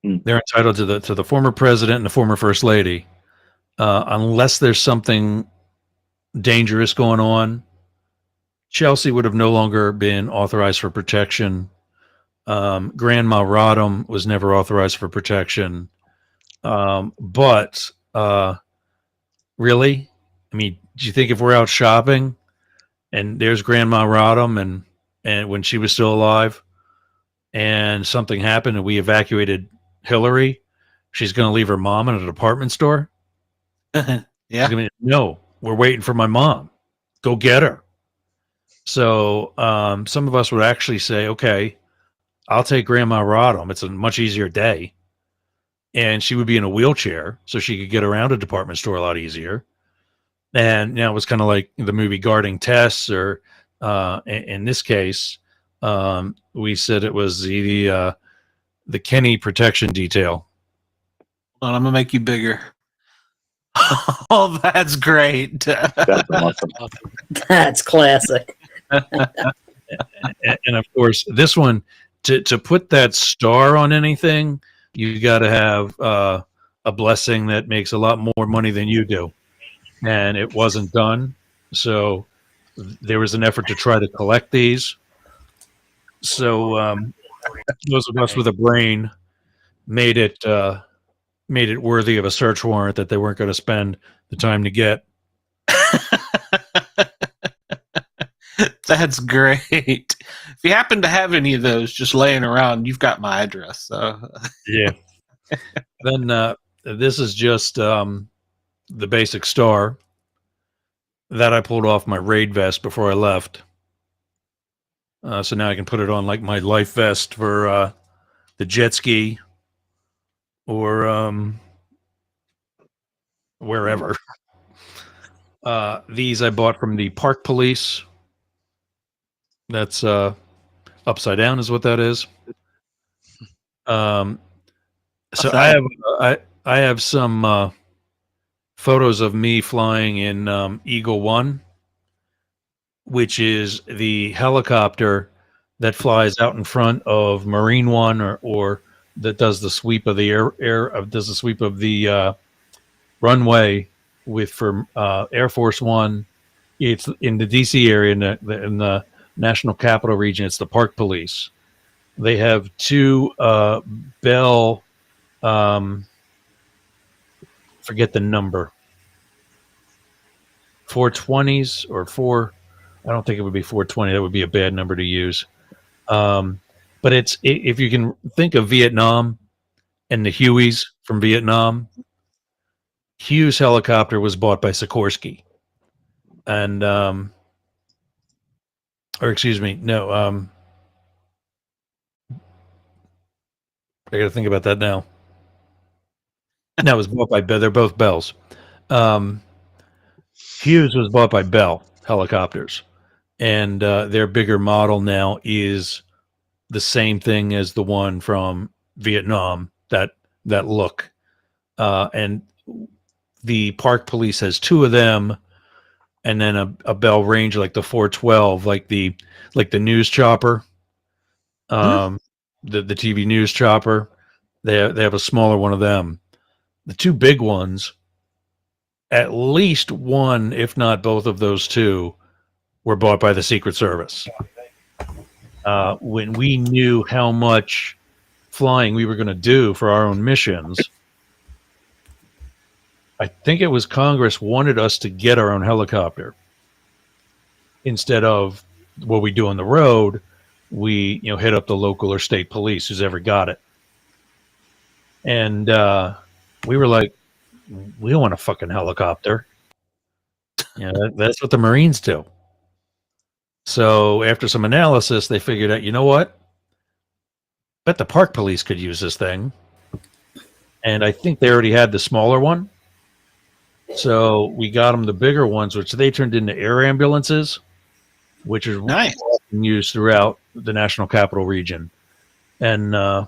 they're entitled to the former president and the former first lady, unless there's something dangerous going on. Chelsea would have no longer been authorized for protection. Grandma Rodham was never authorized for protection. But really, I mean, do you think if we're out shopping and there's Grandma Rodham and when she was still alive and something happened and we evacuated Hillary, she's going to leave her mom in a department store? Yeah. No, we're waiting for my mom. Go get her. So some of us would actually say, okay, I'll take Grandma Rodham. It's a much easier day. And she would be in a wheelchair, so she could get around a department store a lot easier. And it was kind of like the movie Guarding Tess, or in this case, we said it was the Kenny Protection Detail. Well, I'm going to make you bigger. Oh, that's great. That's awesome. That's classic. And of course, this one, to put that star on anything, you got to have a blessing that makes a lot more money than you do. And it wasn't done. So there was an effort to try to collect these. So those of us with a brain made it worthy of a search warrant that they weren't going to spend the time to get. That's great. If you happen to have any of those just laying around, you've got my address. So Yeah. Then this is just the basic star that I pulled off my raid vest before I left. So now I can put it on like my life vest for the jet ski or wherever. These I bought from the park police. That's upside down is what that is. So I have some photos of me flying in Eagle One, which is the helicopter that flies out in front of Marine One, or that does the sweep of the does the sweep of the runway for Air Force One. It's in the DC area in the National Capital Region. It's the Park Police. They have two Bell, forget the number, 420s or 4. I don't think it would be 420. That would be a bad number to use. But if you can think of Vietnam and the Hueys from Vietnam, Hughes helicopter was bought by Sikorsky. And or excuse me, no. I got to think about that now. No, it was bought by Bell. They're both Bells. Hughes was bought by Bell Helicopters, and their bigger model now is the same thing as the one from Vietnam. That look, and the Park Police has two of them. and then a Bell Ranger like the 412, like the news chopper, the TV news chopper. They have a smaller one of them. The two big ones, at least one, if not both of those two, were bought by the Secret Service. When we knew how much flying we were going to do for our own missions, I think it was Congress wanted us to get our own helicopter instead of what we do on the road. We hit up the local or state police who's ever got it, and we were like, we don't want a fucking helicopter. That's what the Marines do. So after some analysis, they figured out, you know what? Bet the park police could use this thing. And I think they already had the smaller one. So we got them the bigger ones, which they turned into air ambulances, which is nice, used throughout the National Capital Region. And I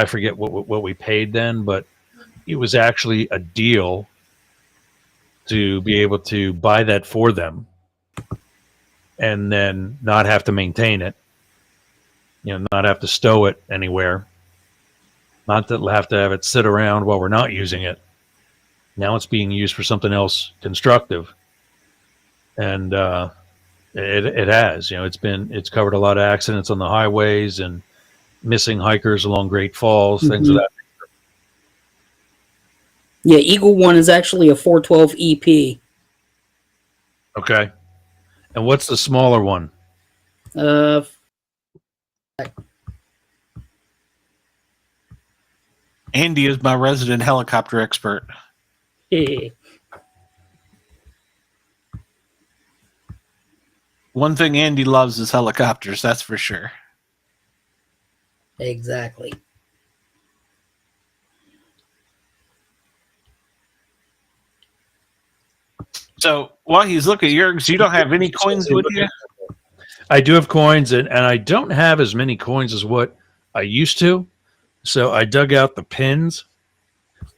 forget what we paid then, but it was actually a deal to be able to buy that for them and then not have to maintain it, not have to stow it anywhere, not to have to have it sit around while we're not using it. Now it's being used for something else constructive. And it has, it's covered a lot of accidents on the highways and missing hikers along Great Falls, things of that. Yeah, Eagle One is actually a 412 EP. Okay. And what's the smaller one? Andy is my resident helicopter expert. One thing Andy loves is helicopters, that's for sure. Exactly. So while he's looking at Yergz, you don't have any coins with you? I do have coins, and I don't have as many coins as what I used to. So I dug out the pins.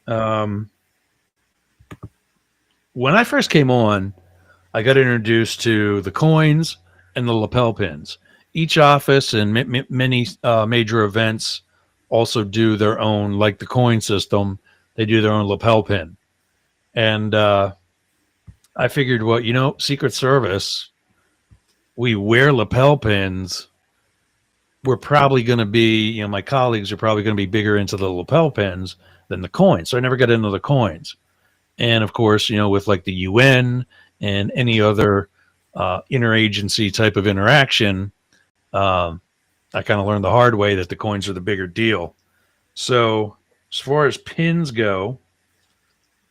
When I first came on, I got introduced to the coins and the lapel pins. Each office and many major events also do their own, like the coin system, they do their own lapel pin. And I figured, well, Secret Service, we wear lapel pins. We're probably going to be, my colleagues are probably going to be bigger into the lapel pins than the coins. So I never got into the coins. And of course, with like the UN and any other interagency type of interaction, I kind of learned the hard way that the coins are the bigger deal. So as far as pins go,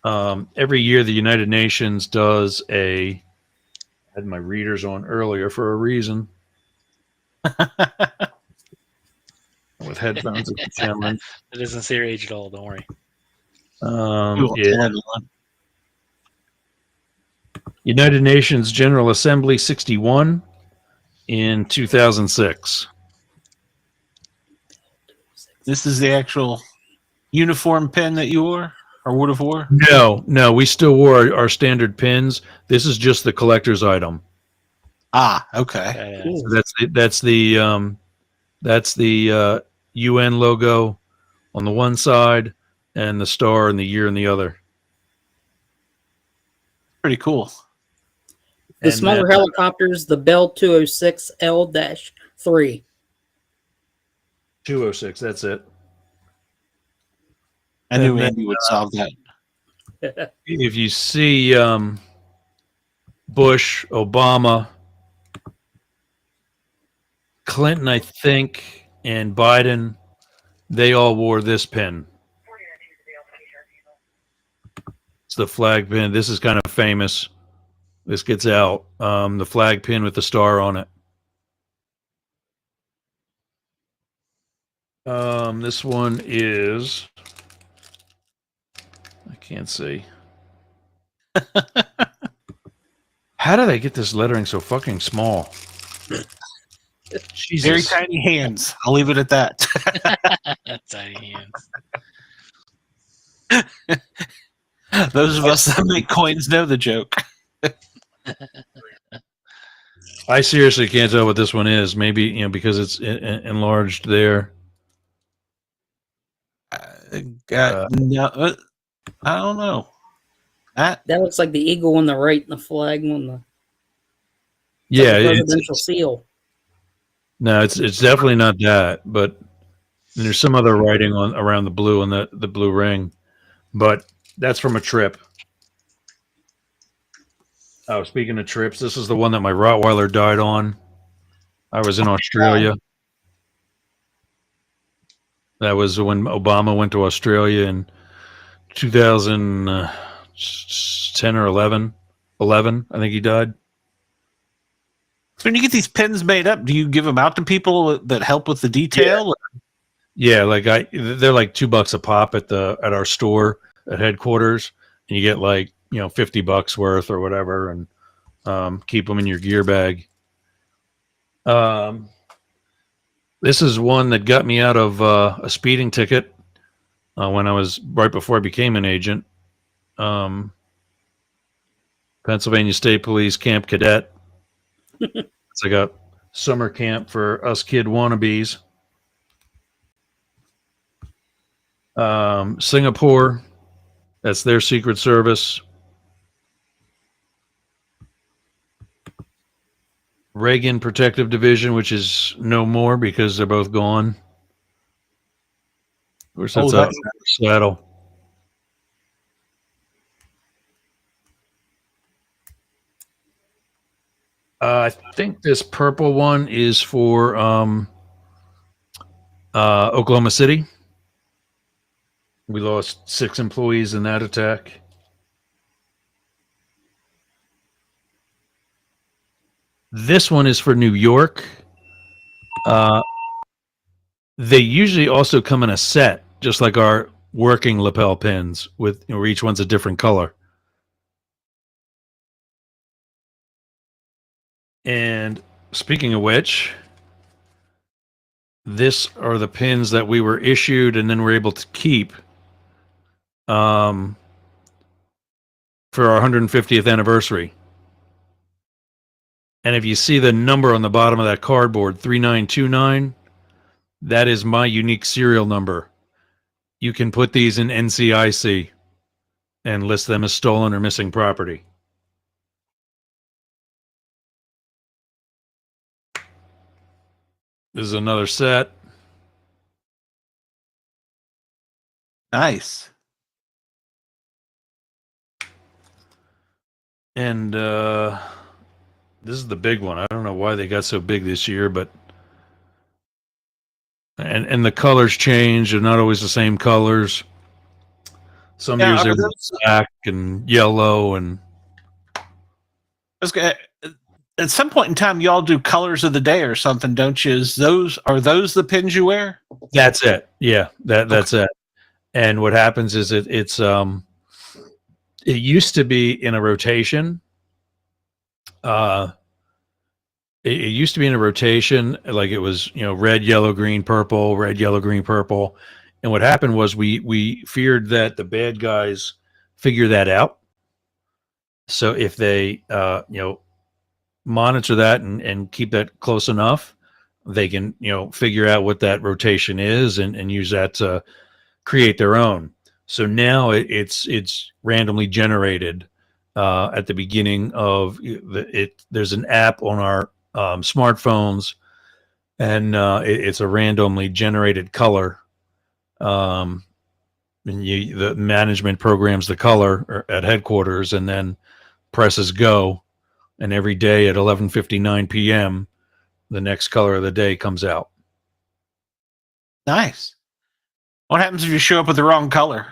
every year the United Nations does I had my readers on earlier for a reason. With headphones at the challenge. It doesn't say your age at all, don't worry. United Nations General Assembly 61 in 2006. This is the actual uniform pin that you wore or would have wore? No, we still wore our standard pins. This is just the collector's item. Ah, okay. That's the UN logo on the one side and the star and the year on the other. Pretty cool. The smaller helicopters, the Bell 206L-3. 206, that's it. I knew Andy would solve that. If you see Bush, Obama, Clinton, I think, and Biden, they all wore this pin. It's the flag pin. This is kind of famous. This gets out. The flag pin with the star on it. This one is... I can't see. How do they get this lettering so fucking small? Jesus. Very tiny hands. I'll leave it at that. Tiny hands. Those of us that make coins know the joke. I seriously can't tell what this one is. Maybe because it's enlarged there. No, I don't know. That looks like the eagle on the right and the flag on the Yeah, like presidential seal. No, it's definitely not that. But there's some other writing on around the blue on the blue ring. But that's from a trip. Oh, speaking of trips, this is the one that my Rottweiler died on. I was in Australia. That was when Obama went to Australia in 2010 or 11. I think he died. So when you get these pins made up, do you give them out to people that help with the detail? Yeah, like they're like $2 a pop at our store at headquarters, and you get like $50 worth or whatever, and keep them in your gear bag. This is one that got me out of a speeding ticket when I was right before I became an agent. Pennsylvania State Police Camp Cadet. It's like a summer camp for us kid wannabes. Singapore, that's their Secret Service. Reagan Protective Division, which is no more because they're both gone. Of course, that's a saddle. I think this purple one is for Oklahoma City. We lost 6 employees in that attack. This one is for New York. They usually also come in a set, just like our working lapel pins, with where each one's a different color. And speaking of which, this are the pins that we were issued and then were able to keep for our 150th anniversary. And if you see the number on the bottom of that cardboard, 3929, that is my unique serial number. You can put these in NCIC and list them as stolen or missing property. This is another set. Nice. And this is the big one. I don't know why they got so big this year, but and the colors change. They're not always the same colors. Some years they're black and yellow and. At some point in time, y'all do colors of the day or something, don't you? Are those the pins you wear? That's it. Yeah, that's it. And what happens is it used to be in a rotation. It used to be in a rotation, like it was red, yellow, green, purple, red, yellow, green, purple. And what happened was we feared that the bad guys figure that out. So if they monitor that and keep that close enough, they can figure out what that rotation is and use that to create their own. So now it's randomly generated at the beginning of it. There's an app on our smartphones, and it's a randomly generated color. And the management programs the color at headquarters and then presses go. And every day at 11:59 p.m., the next color of the day comes out. Nice. What happens if you show up with the wrong color?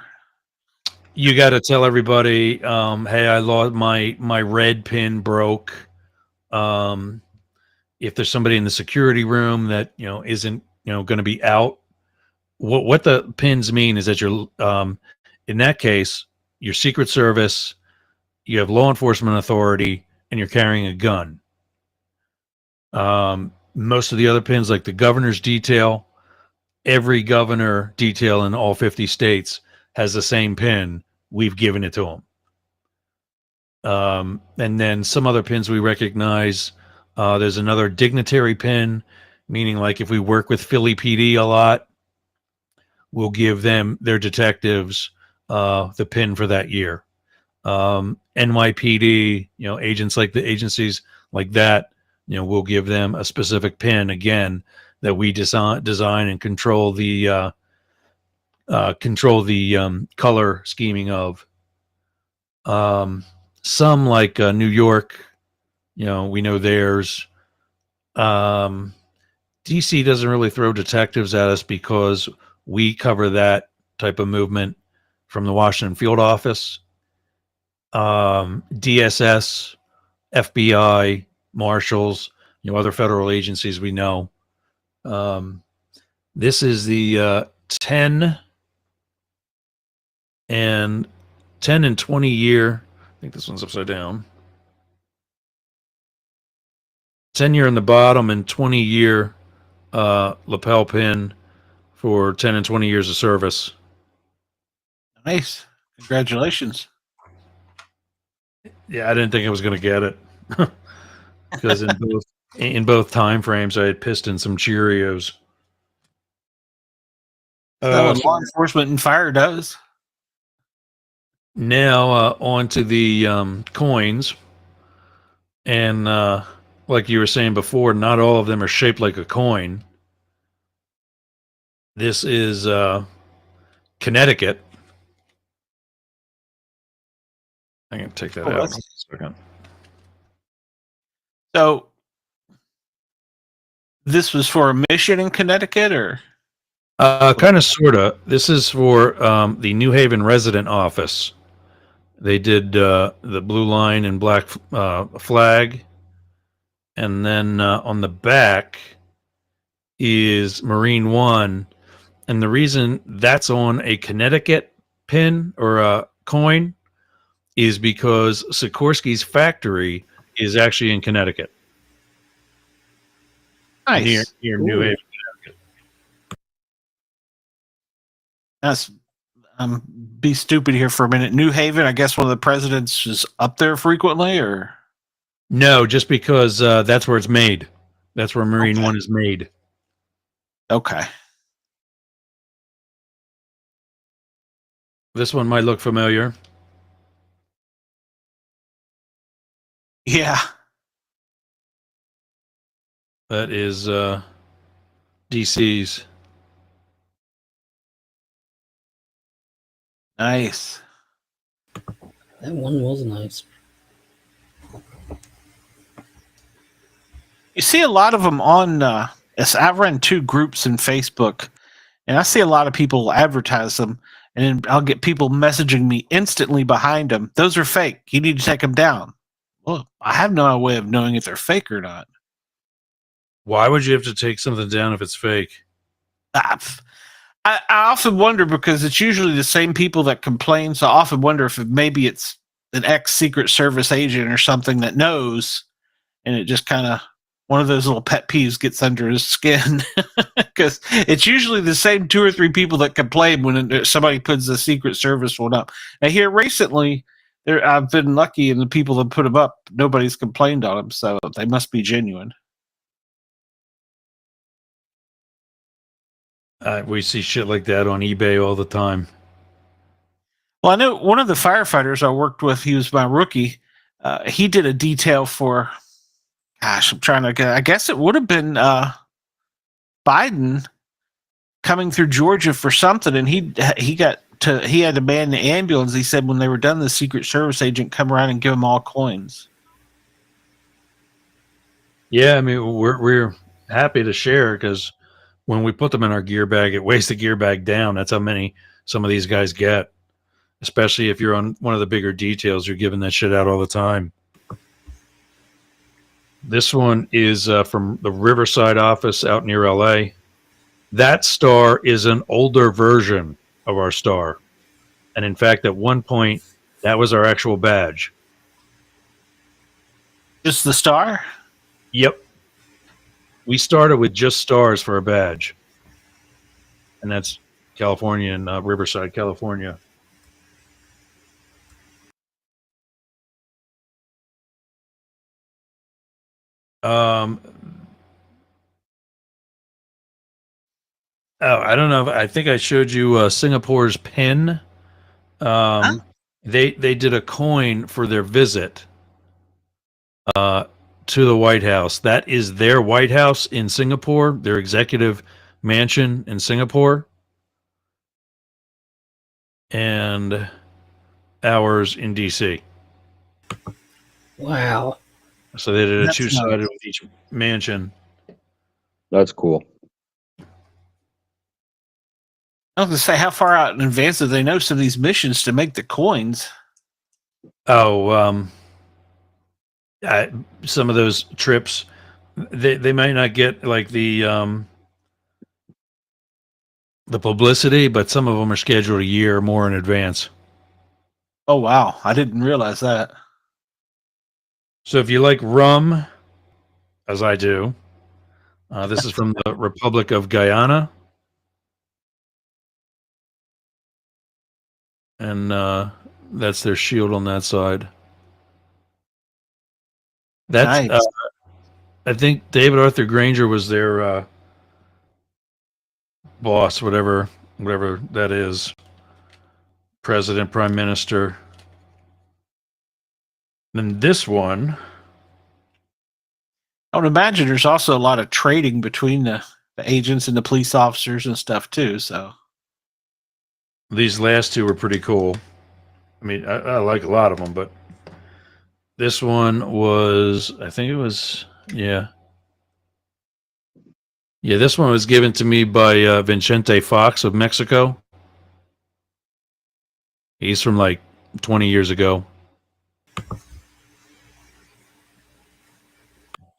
You got to tell everybody, hey, I lost my red pin broke. If there's somebody in the security room that isn't going to be out, what the pins mean is that you're in that case, your Secret Service, you have law enforcement authority, and you're carrying a gun. Most of the other pins, like the governor's detail, every governor detail in all 50 states has the same pin. We've given it to them. And then some other pins we recognize. There's another dignitary pin, meaning like if we work with Philly PD a lot, we'll give them, their detectives, the pin for that year. NYPD, agents like the agencies like that, we'll give them a specific pin again that we design and control the color scheming of. Some like New York, we know theirs. DC doesn't really throw detectives at us because we cover that type of movement from the Washington field office. DSS, FBI, marshals, other federal agencies we know. This is the 10 and 20 year. I think this one's upside down. 10 year in the bottom and 20 year lapel pin for 10 and 20 years of service. Nice. Congratulations. Yeah, I didn't think I was going to get it because in both time frames I had pissed in some Cheerios. Law enforcement and fire does. Now on to the coins, and like you were saying before, not all of them are shaped like a coin. This is Connecticut. I'm going to take that out in a second. So this was for a mission in Connecticut, or? Kind of, sort of. This is for the New Haven resident office. They did the blue line and black flag. And then on the back is Marine One. And the reason that's on a Connecticut pin or a coin is because Sikorsky's factory is actually in Connecticut. Nice. Near New Haven. That's be stupid here for a minute. New Haven, I guess one of the presidents is up there frequently, or? No, just because that's where it's made. That's where Marine One is made. Okay. This one might look familiar. Yeah. That is DC's. Nice. That one was nice. You see a lot of them on. I've run 2 groups in Facebook, and I see a lot of people advertise them, and then I'll get people messaging me instantly behind them. Those are fake. You need to take them down. Well, I have no way of knowing if they're fake or not. Why would you have to take something down if it's fake? I often wonder, because it's usually the same people that complain. So I often wonder if maybe it's an ex-Secret Service agent or something that knows, and it just kind of, one of those little pet peeves gets under his skin, because it's usually the same 2 or 3 people that complain when somebody puts the Secret Service one up. And here recently, I've been lucky, and the people that put them up, nobody's complained on them, so they must be genuine. We see shit like that on eBay all the time. Well, I know one of the firefighters I worked with, he was my rookie. He did a detail for, gosh, I'm trying to get, I guess it would have been Biden coming through Georgia for something, and he had to man the ambulance. He said when they were done, the Secret Service agent come around and give them all coins. Yeah, I mean, we're happy to share, because when we put them in our gear bag, it weighs the gear bag down. That's how many some of these guys get. Especially if you're on one of the bigger details, you're giving that shit out all the time. This one is from the Riverside office out near LA. That star is an older version of our star. And in fact, at one point, that was our actual badge. Just the star? Yep. We started with just stars for a badge. And that's California and Riverside, California. Oh, I don't know. I think I showed you Singapore's pin. They did a coin for their visit to the White House. That is their White House in Singapore, their executive mansion in Singapore, and ours in DC. Wow. So they did a That's two-sided nice. with each mansion. That's cool. I was going to say, how far out in advance do they know some of these missions to make the coins? Oh, some of those trips, they might not get like the publicity, but some of them are scheduled a year or more in advance. Oh, wow. I didn't realize that. So if you like rum, as I do, this is from the Republic of Guyana. And that's their shield on that side. That's Nice. I think David Arthur Granger was their boss, whatever that is. President, Prime Minister. And this one, I would imagine there's also a lot of trading between the agents and the police officers and stuff too. So these last two were pretty cool. I mean, I like a lot of them, but this one was, I think it was, yeah. Yeah, this one was given to me by Vicente Fox of Mexico. He's from like 20 years ago.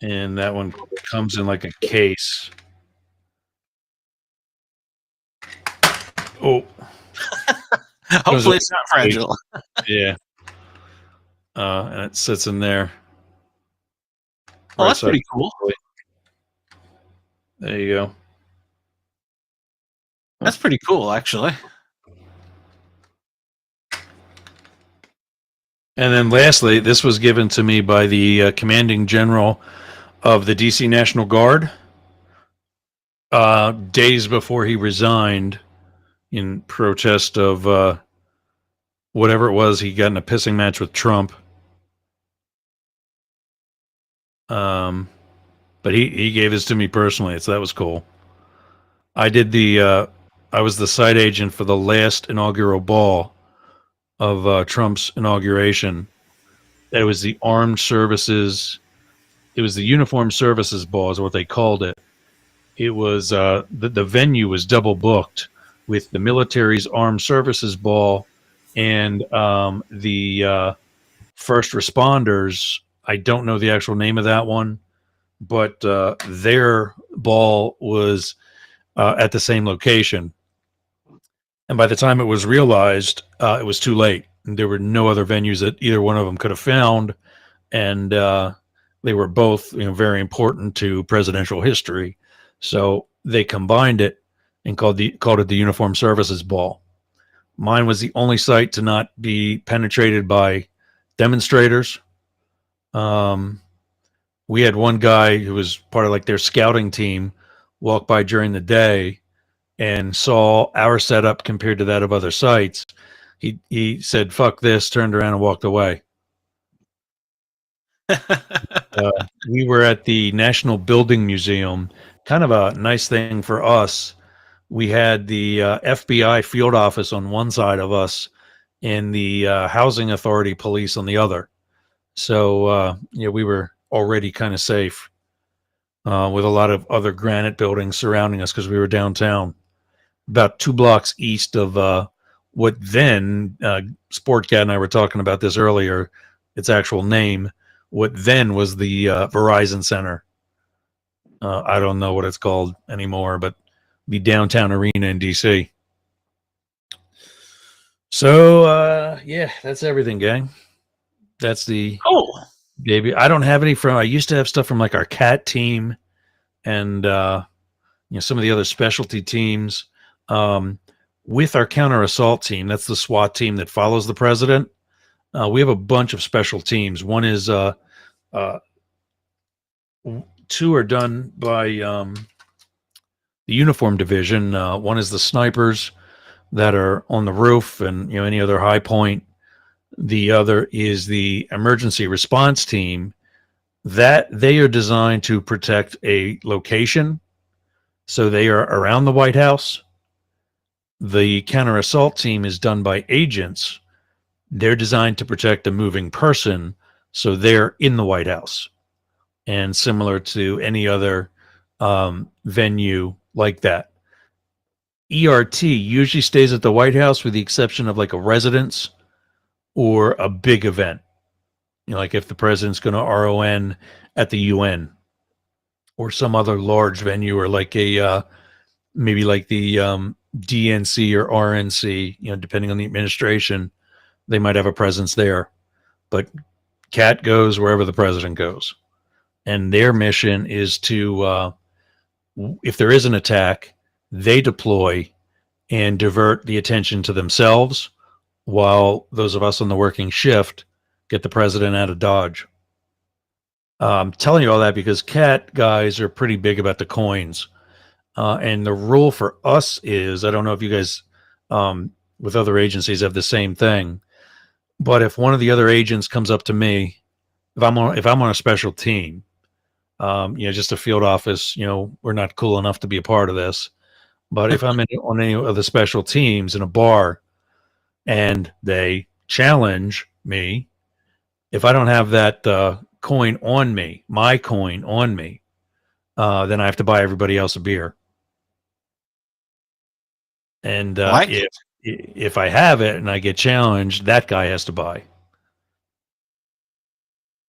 And that one comes in like a case. Oh. hopefully it's not fragile. Yeah. And it sits in there. Oh, Right that's side. pretty cool. There you go. That's pretty cool, actually. And then lastly, this was given to me by the commanding general of the DC National Guard days before he resigned in protest of whatever it was. He got in a pissing match with Trump. But he gave this to me personally, so that was cool. I did I was the site agent for the last inaugural ball of Trump's inauguration. It was the Armed Services. It was the Uniformed Services Ball, is what they called it. It was the venue was double booked with the military's Armed Services Ball and the first responders. I don't know the actual name of that one, but their ball was at the same location. And by the time it was realized, it was too late. There were no other venues that either one of them could have found, and they were both, very important to presidential history. So they combined it and called it the Uniformed Services Ball. Mine was the only site to not be penetrated by demonstrators. We had one guy who was part of like their scouting team walk by during the day and saw our setup compared to that of other sites. He said, "Fuck this," turned around and walked away. We were at the National Building Museum. Kind of a nice thing for us. We had the FBI field office on one side of us and the Housing Authority police on the other. So, we were already kind of safe with a lot of other granite buildings surrounding us because we were downtown, about 2 blocks east of what then, Sportcat and I were talking about this earlier, its actual name, what then was the Verizon Center. I don't know what it's called anymore, but the downtown arena in DC. So, that's everything, gang. That's the baby. I don't have any from. I used to have stuff from like our cat team, and some of the other specialty teams. With our counter assault team, that's the SWAT team that follows the president. We have a bunch of special teams. One is two are done by the uniform division. One is the snipers that are on the roof and any other high point. The other is the emergency response team, that they are designed to protect a location. So they are around the White House. The counter assault team is done by agents. They're designed to protect a moving person. So they're in the White House. And similar to any other venue like that. ERT usually stays at the White House with the exception of like a residence or a big event. Like if the president's going to RON at the UN or some other large venue, or like a maybe like the DNC or RNC, depending on the administration, they might have a presence there. But CAT goes wherever the president goes. And their mission is to, if there is an attack, they deploy and divert the attention to themselves, while those of us on the working shift get the president out of Dodge. I'm telling you all that because CAT guys are pretty big about the coins. And the rule for us is, I don't know if you guys with other agencies have the same thing, but if one of the other agents comes up to me, if I'm on a special team, just a field office, we're not cool enough to be a part of this. But if I'm on any of the special teams in a bar and they challenge me, if I don't have that coin on me, my coin on me, then I have to buy everybody else a beer. And if I have it and I get challenged, that guy has to buy.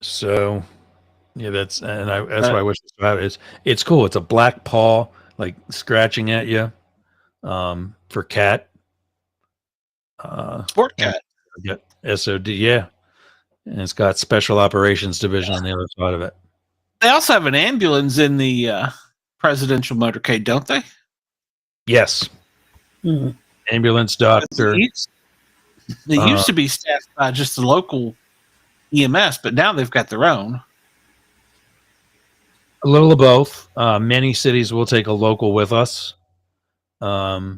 So, yeah, that's why I wish to have it. It's cool. It's a black paw, like scratching at you, for CAT. Sportcat. SOD, yeah. And it's got Special Operations Division on the other side of it. They also have an ambulance in the presidential motorcade, don't they? Yes. Mm-hmm. Ambulance doctor. They used to be staffed by just the local EMS, but now they've got their own. A little of both. Many cities will take a local with us. That's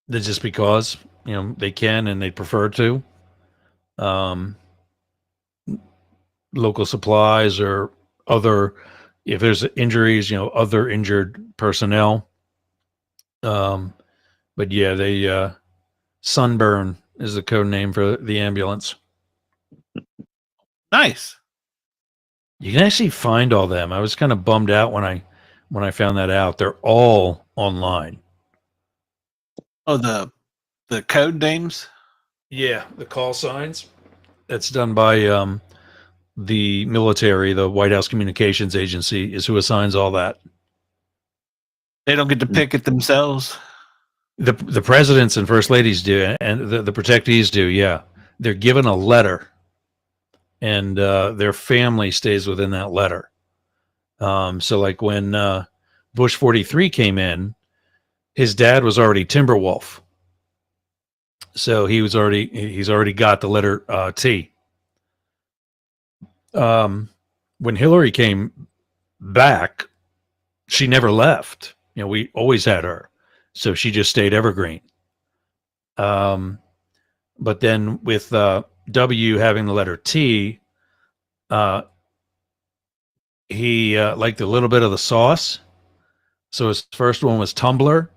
just because they can and they prefer to. Local supplies or other, if there's injuries, other injured personnel. But yeah, they Sunburn is the code name for the ambulance. Nice. You can actually find all them. I was kind of bummed out when I found that out. They're all online. Oh, the code names? Yeah, the call signs. That's done by the military. The White House Communications Agency is who assigns all that. They don't get to pick it themselves. The presidents and first ladies do, and the protectees do. Yeah, they're given a letter, and their family stays within that letter. So, like when Bush 43 came in, his dad was already Timberwolf, so he's already got the letter T. When Hillary came back, she never left. We always had her. So she just stayed evergreen. But then with W having the letter T, he liked a little bit of the sauce. So his first one was Tumblr.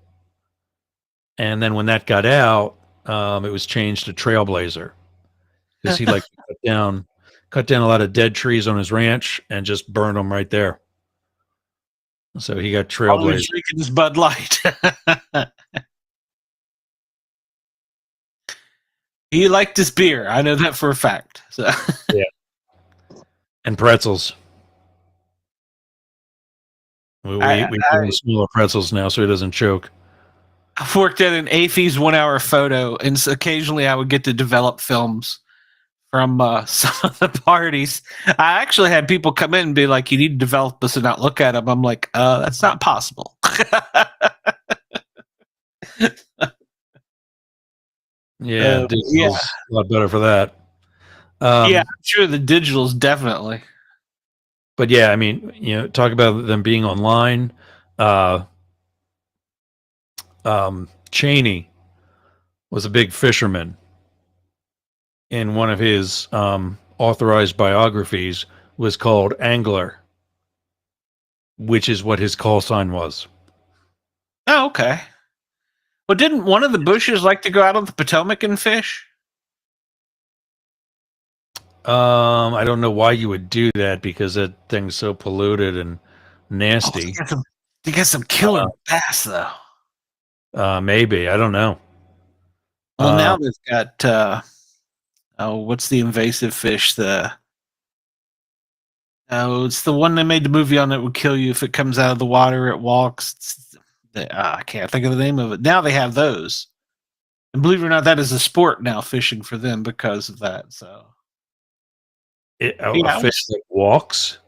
And then when that got out, it was changed to Trailblazer. Because he liked to cut down a lot of dead trees on his ranch and just burn them right there. So he got Trailblazer. Drinking his Bud Light. He liked his beer. I know that for a fact. So. Yeah. And pretzels. We do smaller pretzels now so he doesn't choke. I've worked at an AFI's 1 hour photo, and occasionally I would get to develop films from some of the parties. I actually had people come in and be like, you need to develop this and not look at them. I'm like, that's not possible. Yeah, a lot better for that. Yeah, I'm sure the digitals definitely. But yeah, I mean, talk about them being online. Cheney was a big fisherman. In one of his authorized biographies was called Angler, which is what his call sign was. Oh, okay. Well, didn't one of the Bushes like to go out on the Potomac and fish? I don't know why you would do that because that thing's so polluted and nasty. They got some killer bass, though. Maybe. I don't know. Well, now they've got what's the invasive fish? It's the one they made the movie on that would kill you if it comes out of the water. It walks. I can't think of the name of it. Now they have those, and believe it or not, that is a sport now, fishing for them because of that. So, a fish that walks.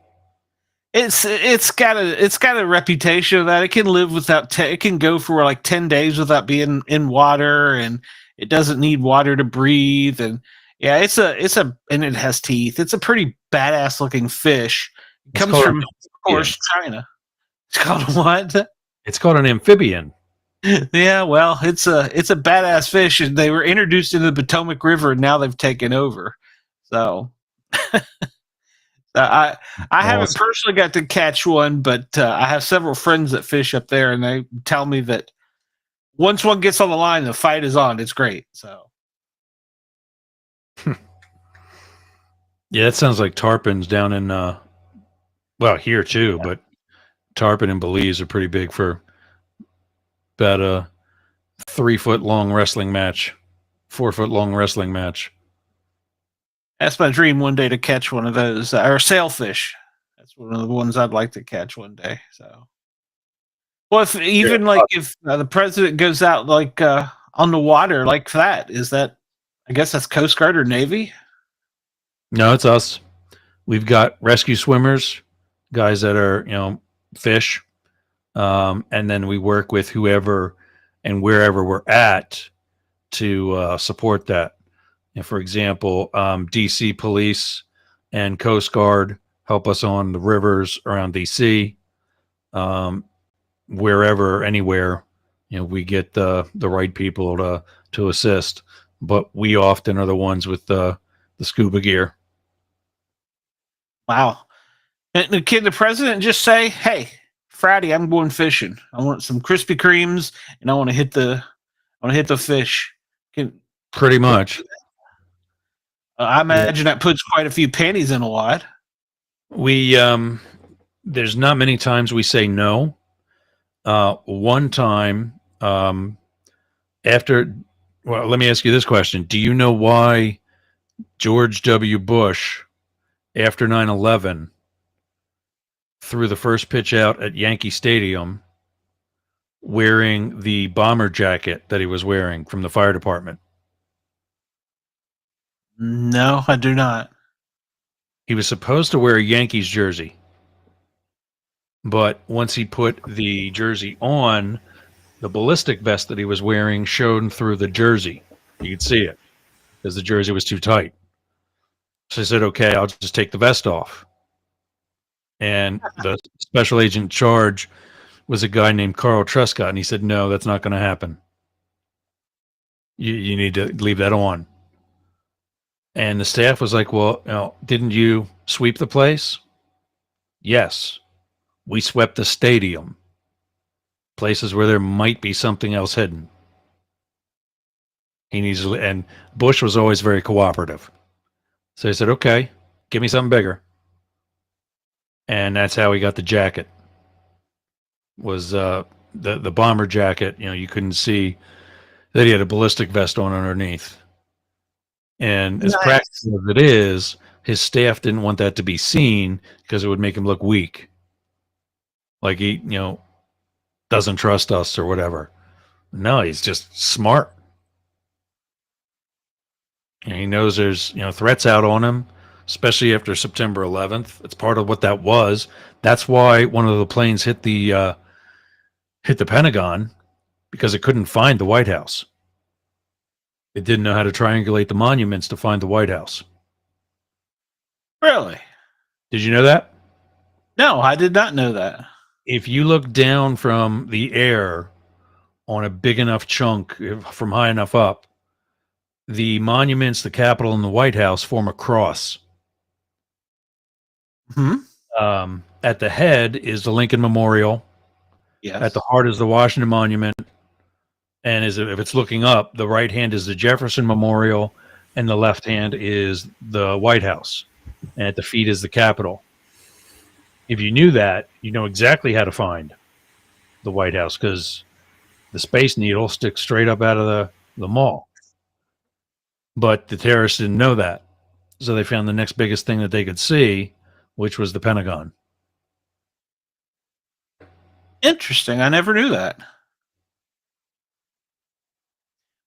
It's got a reputation of that. It can live without. It can go for like 10 days without being in water, and it doesn't need water to breathe. And yeah, and it has teeth. It's a pretty badass looking fish. It comes from, of course, China. It's called what? It's called an amphibian. Yeah, well, it's a badass fish, and they were introduced into the Potomac River, and now they've taken over. So, I haven't personally got to catch one, but I have several friends that fish up there, and they tell me that once one gets on the line, the fight is on. It's great. So. Yeah, that sounds like tarpons down in, here too, but tarpon and Belize are pretty big for about a 3-foot long wrestling match, 4-foot long wrestling match. That's my dream one day to catch one of those, or sailfish. That's one of the ones I'd like to catch one day. So, well, if the president goes out like on the water like that, I guess that's Coast Guard or Navy? No, it's us. We've got rescue swimmers, guys that are fish, and then we work with whoever and wherever we're at to support that. For example, DC Police and Coast Guard help us on the rivers around DC. Wherever, anywhere, we get the right people to assist. But we often are the ones with the scuba gear. Wow. And can the president just say, "Hey, Friday, I'm going fishing. I want some Krispy Kremes, and I want to hit the fish." Pretty much. I imagine that puts quite a few pennies in a wad. We there's not many times we say no. One time let me ask you this question. Do you know why George W. Bush, after 9/11, threw the first pitch out at Yankee Stadium wearing the bomber jacket that he was wearing from the fire department? No, I do not. He was supposed to wear a Yankees jersey, but once he put the jersey on, the ballistic vest that he was wearing shone through the jersey. You could see it because the jersey was too tight. So I said, okay, I'll just take the vest off. And the special agent in charge was a guy named Carl Truscott, and he said, no, that's not going to happen. You need to leave that on. And the staff was like, well, didn't you sweep the place? Yes. We swept the stadium. Places where there might be something else hidden. And Bush was always very cooperative. So he said, okay, give me something bigger. And that's how he got the jacket. Was the bomber jacket, you couldn't see that he had a ballistic vest on underneath. And as practical as it is, his staff didn't want that to be seen because it would make him look weak. Like he, doesn't trust us or whatever. No, he's just smart. And he knows there's, threats out on him, especially after September 11th. It's part of what that was. That's why one of the planes hit the Pentagon, because it couldn't find the White House. It didn't know how to triangulate the monuments to find the White House. Really? Did you know that? No, I did not know that. If you look down from the air on a big enough chunk from high enough up, the monuments, the Capitol, and the White House form a cross. At the head is the Lincoln Memorial. Yes. At the heart is the Washington Monument. And if it's looking up, the right hand is the Jefferson Memorial, and the left hand is the White House. And at the feet is the Capitol. If you knew that, you know exactly how to find the White House, because the Space Needle sticks straight up out of the mall. But the terrorists didn't know that. So they found the next biggest thing that they could see, which was the Pentagon. Interesting. I never knew that.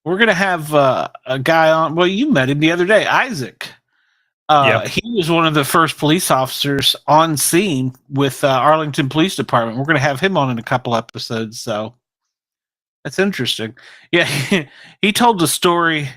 We're going to have a guy on. Well, you met him the other day, Isaac. Yep. He was one of the first police officers on scene with Arlington Police Department. We're going to have him on in a couple episodes. So that's interesting. Yeah, he told the story.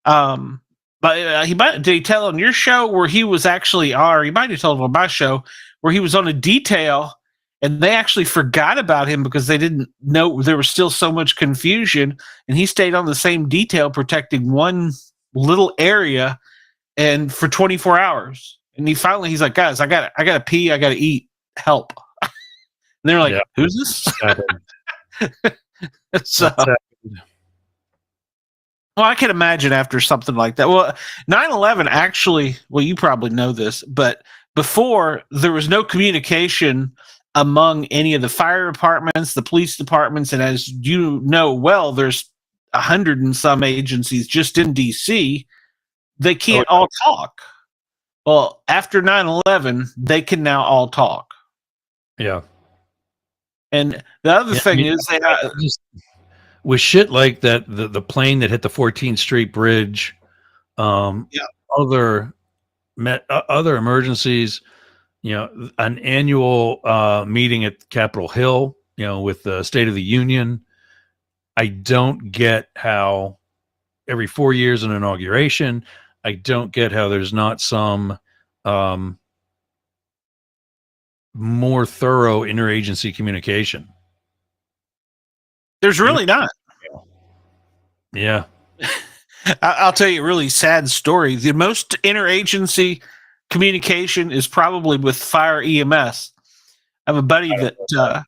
But did he tell on your show where he was actually, or he might have told on my show where he was on a detail and they actually forgot about him because they didn't know there was still so much confusion, and he stayed on the same detail protecting one little area and for 24 hours. And he's like, guys, I gotta pee, I gotta eat, help. And they're like, who's this? So well, I can imagine after something like that. Well, 9/11 actually, well, you probably know this, but before there was no communication among any of the fire departments, the police departments, and as you know well, there's 100 and some agencies just in DC. They can't all talk. Well, after 9/11, they can now all talk. Yeah. And the other thing is they with shit like that, the plane that hit the 14th Street Bridge, other emergencies, an annual meeting at Capitol Hill, with the State of the Union. I don't get how every 4 years an inauguration, I don't get how there's not some more thorough interagency communication. There's really not. Yeah. I'll tell you a really sad story. The most interagency communication is probably with fire EMS. I have a buddy that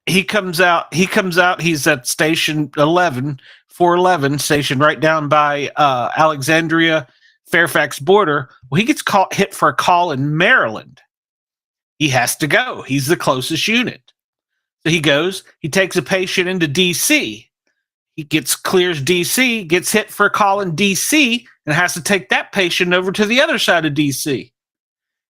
he comes out. He's at station 411 station right down by Alexandria, Fairfax border. Well, he gets hit for a call in Maryland. He has to go. He's the closest unit. So he goes, he takes a patient into DC. He clears DC, gets hit for a call in DC, and has to take that patient over to the other side of DC.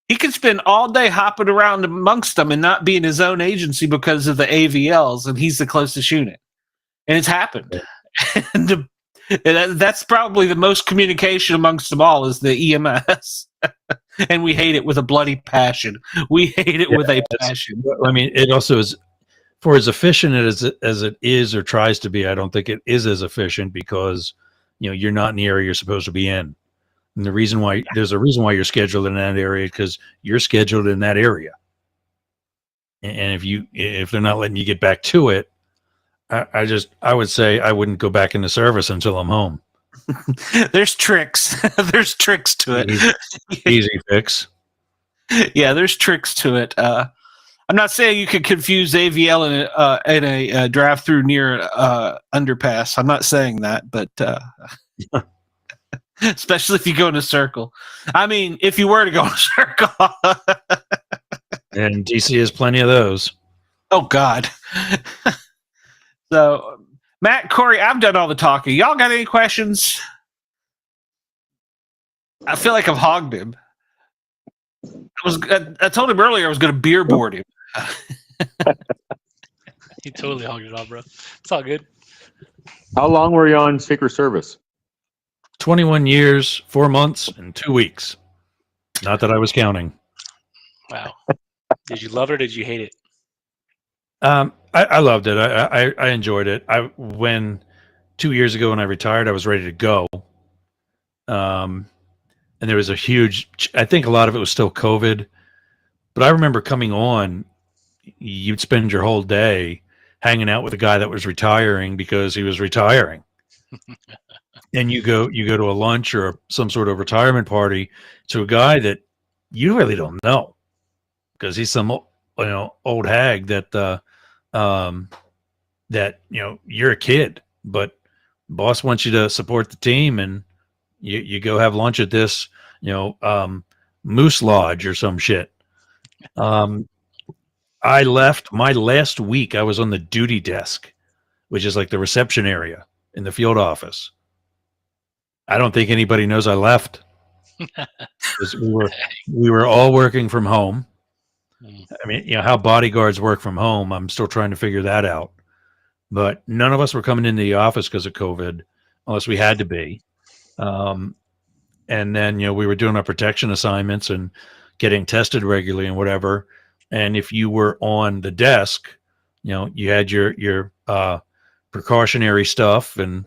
He could spend all day hopping around amongst them and not be in his own agency because of the AVLs, and he's the closest unit. And it's happened. And that's probably the most communication amongst them all is the EMS. And we hate it with a bloody passion. We hate it with a passion. I mean, it also is, for as efficient as it is or tries to be, I don't think it is as efficient because, you're not in the area you're supposed to be in. And there's a reason why you're scheduled in that area, because you're scheduled in that area. And if they're not letting you get back to it, I would say I wouldn't go back into service until I'm home. There's tricks. There's tricks to it. Easy fix. Yeah, there's tricks to it. I'm not saying you could confuse AVL in a drive-through near underpass. I'm not saying that, but especially if you go in a circle. I mean, if you were to go in a circle. And DC has plenty of those. Oh, God. So, Matt, Corey, I've done all the talking. Y'all got any questions? I feel like I've hogged him. I told him earlier I was going to beer board him. He totally hogged it off, bro. It's all good. How long were you on Secret Service? 21 years, 4 months, and 2 weeks. Not that I was counting. Wow. Did you love it or did you hate it? I loved it. I enjoyed it. When 2 years ago when I retired, I was ready to go. And there was a huge, I think a lot of it was still COVID, But I remember coming on, you'd spend your whole day hanging out with a guy that was retiring because he was retiring. And you go to a lunch or some sort of retirement party to a guy that you really don't know because he's some old hag that that you're a kid, but boss wants you to support the team, and you go have lunch at this Moose Lodge or some shit. I left my last week. I was on the duty desk, which is like the reception area in the field office. I don't think anybody knows I left. we were all working from home. I mean, how bodyguards work from home, I'm still trying to figure that out. But none of us were coming into the office because of COVID, unless we had to be. And then, we were doing our protection assignments and getting tested regularly and whatever. And if you were on the desk, you had your precautionary stuff and,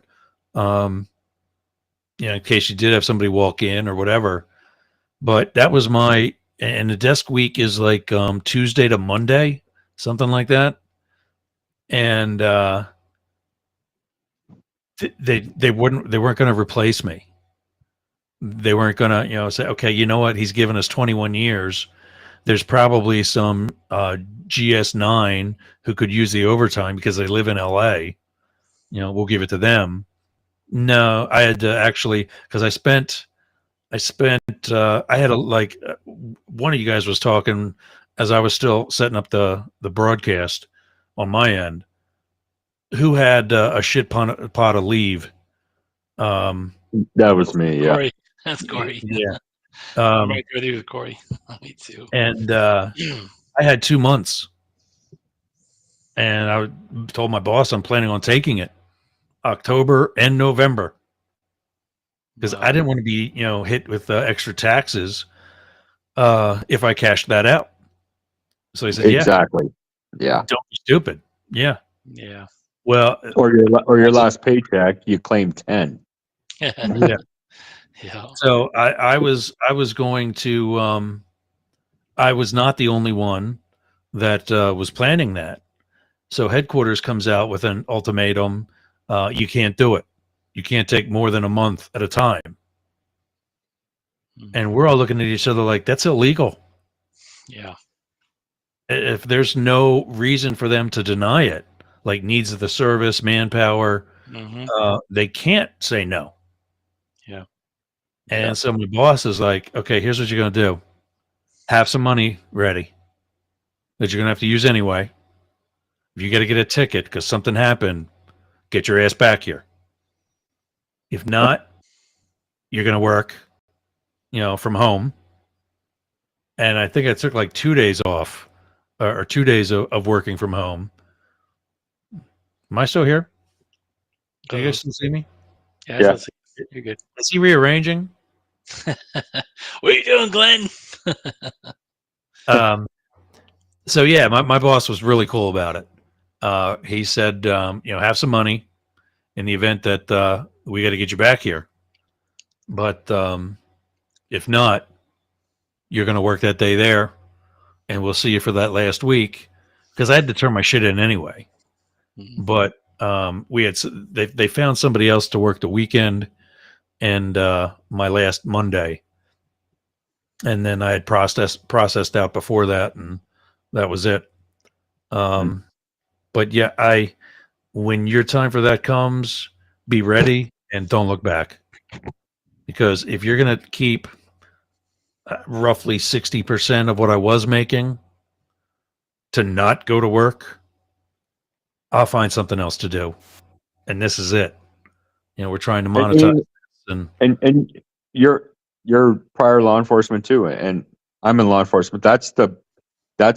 in case you did have somebody walk in or whatever. But that was and the desk week is like Tuesday to Monday, something like that. And they weren't going to replace me. They weren't going to say, okay, you know what, he's given us 21 years. There's probably some GS9 who could use the overtime because they live in LA. We'll give it to them. No, I had to actually, because I had one of you guys was talking as I was still setting up the broadcast on my end, who had a shit pot of leave. That was me. Yeah. Corey. That's Corey. Yeah. I'm right there with you, Corey. Me too. And I had 2 months, and I told my boss I'm planning on taking it October and November because I didn't want to be hit with extra taxes if I cashed that out. So he said, exactly. Yeah. Don't be stupid. Yeah. Yeah. Well, or your last paycheck, you claim 10. Yeah. Yeah. So I was going to I was not the only one that was planning that. So headquarters comes out with an ultimatum. You can't do it. You can't take more than a month at a time. Mm-hmm. And we're all looking at each other like, that's illegal. Yeah. If there's no reason for them to deny it, like needs of the service, manpower, they can't say no. Yeah. And so my boss is like, okay, here's what you're going to do. Have some money ready that you're going to have to use anyway. If you got to get a ticket because something happened, get your ass back here. If not, you're going to work, from home. And I think I took like 2 days off or 2 days of working from home. Am I still here? Can you guys still see me? Yeah. You're good. Is he rearranging? What are you doing, Glenn? So yeah, my boss was really cool about it. He said, have some money in the event that we got to get you back here. But if not, you're going to work that day there, and we'll see you for that last week. Because I had to turn my shit in anyway. But they found somebody else to work the weekend and my last Monday. And then I had processed out before that, and that was it. But yeah, when your time for that comes, be ready and don't look back. Because if you're going to keep roughly 60% of what I was making to not go to work, I'll find something else to do. And this is it. We're trying to monetize and you're prior law enforcement too, and I'm in law enforcement. That's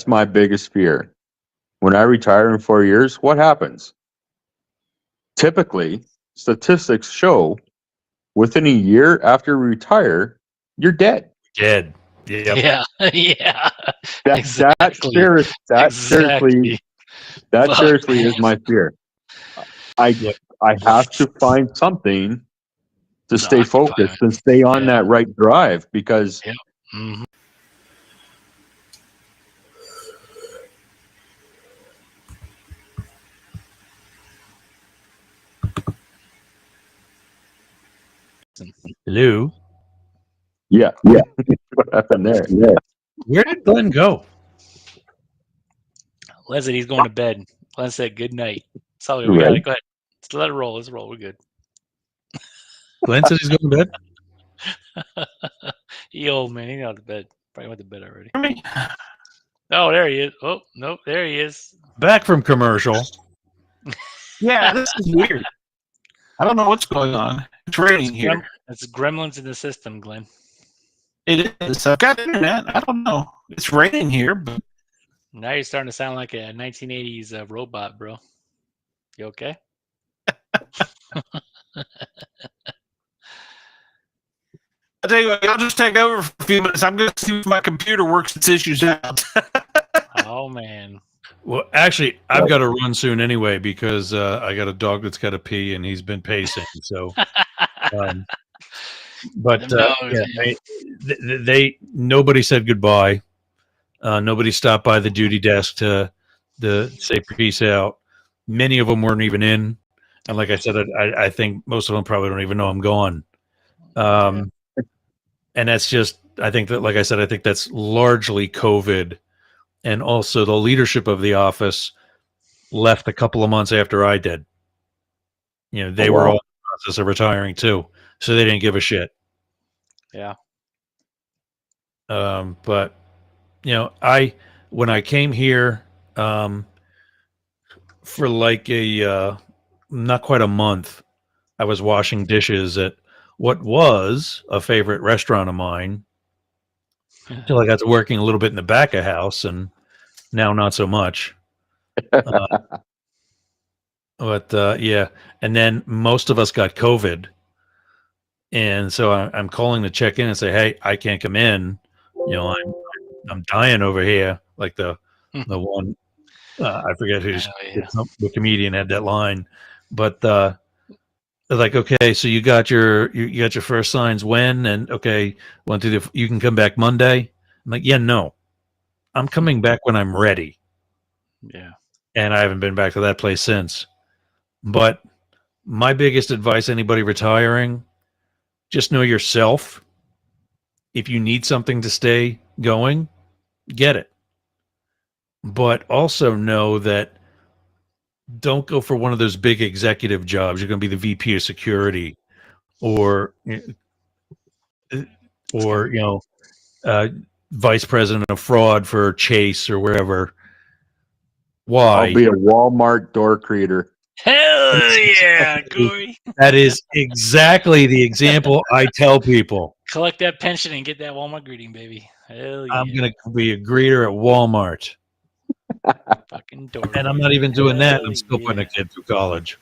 my biggest fear. When I retire in 4 years, what happens? Typically, statistics show within a year after you retire, you're dead. Dead. Yep. Yeah. Yeah. That seriously is my fear. I have to find something to stay focused and stay on that right drive because Hello. Yeah. What happened there? Yeah. Where did Glenn go? Glenn said he's going to bed. Glenn said good night. That's all we got. Right. Go ahead. Let's let it roll. Let's roll. We're good. Glenn says he's going to bed. He old man. He out to bed. Probably went to bed already. I mean, Oh, there he is. Oh, nope. There he is. Back from commercial. yeah, this is weird. I don't know what's going on. It's raining here. It's gremlins in the system, Glenn. It is. I've got internet. I don't know. It's raining here, but Now you're starting to sound like a 1980s robot, bro. You okay? I'll tell you what, I'll just take over for a few minutes. I'm going to see if my computer works its issues out. Oh, man. Well, actually, I've got to run soon anyway because I got a dog that's got to pee and he's been pacing. So, but nobody said goodbye. Nobody stopped by the duty desk to say peace out. Many of them weren't even in, and like I said, I think most of them probably don't even know I'm gone. And that's just, I think that, like I said, I think that's largely COVID. And also the leadership of the office left a couple of months after I did. You know, they were all in the process of retiring too. So they didn't give a shit. Yeah. But, you know, when I came here for like not quite a month, I was washing dishes at what was a favorite restaurant of mine until I got to working a little bit in the back of house, and now not so much. But yeah, and then most of us got COVID, and so I'm calling to check in and say, hey, I can't come in. You know, I'm dying over here. Like the one, I forget the comedian had that line, but they're like, okay, so you got your first signs when? And okay, you can come back Monday. I'm like, yeah, no, I'm coming back when I'm ready. Yeah. And I haven't been back to that place since. But my biggest advice, anybody retiring, just know yourself. If you need something to stay going, get it. But also know that don't go for one of those big executive jobs. You're going to be the VP of security or vice president of fraud for Chase or wherever. Why? I'll be a Walmart door creator. Hell yeah, Corey. That is exactly the example I tell people. Collect that pension and get that Walmart greeting, baby. Hell yeah. I'm going to be a greeter at Walmart. Fucking door. And I'm not even doing that. I'm still putting a kid through college.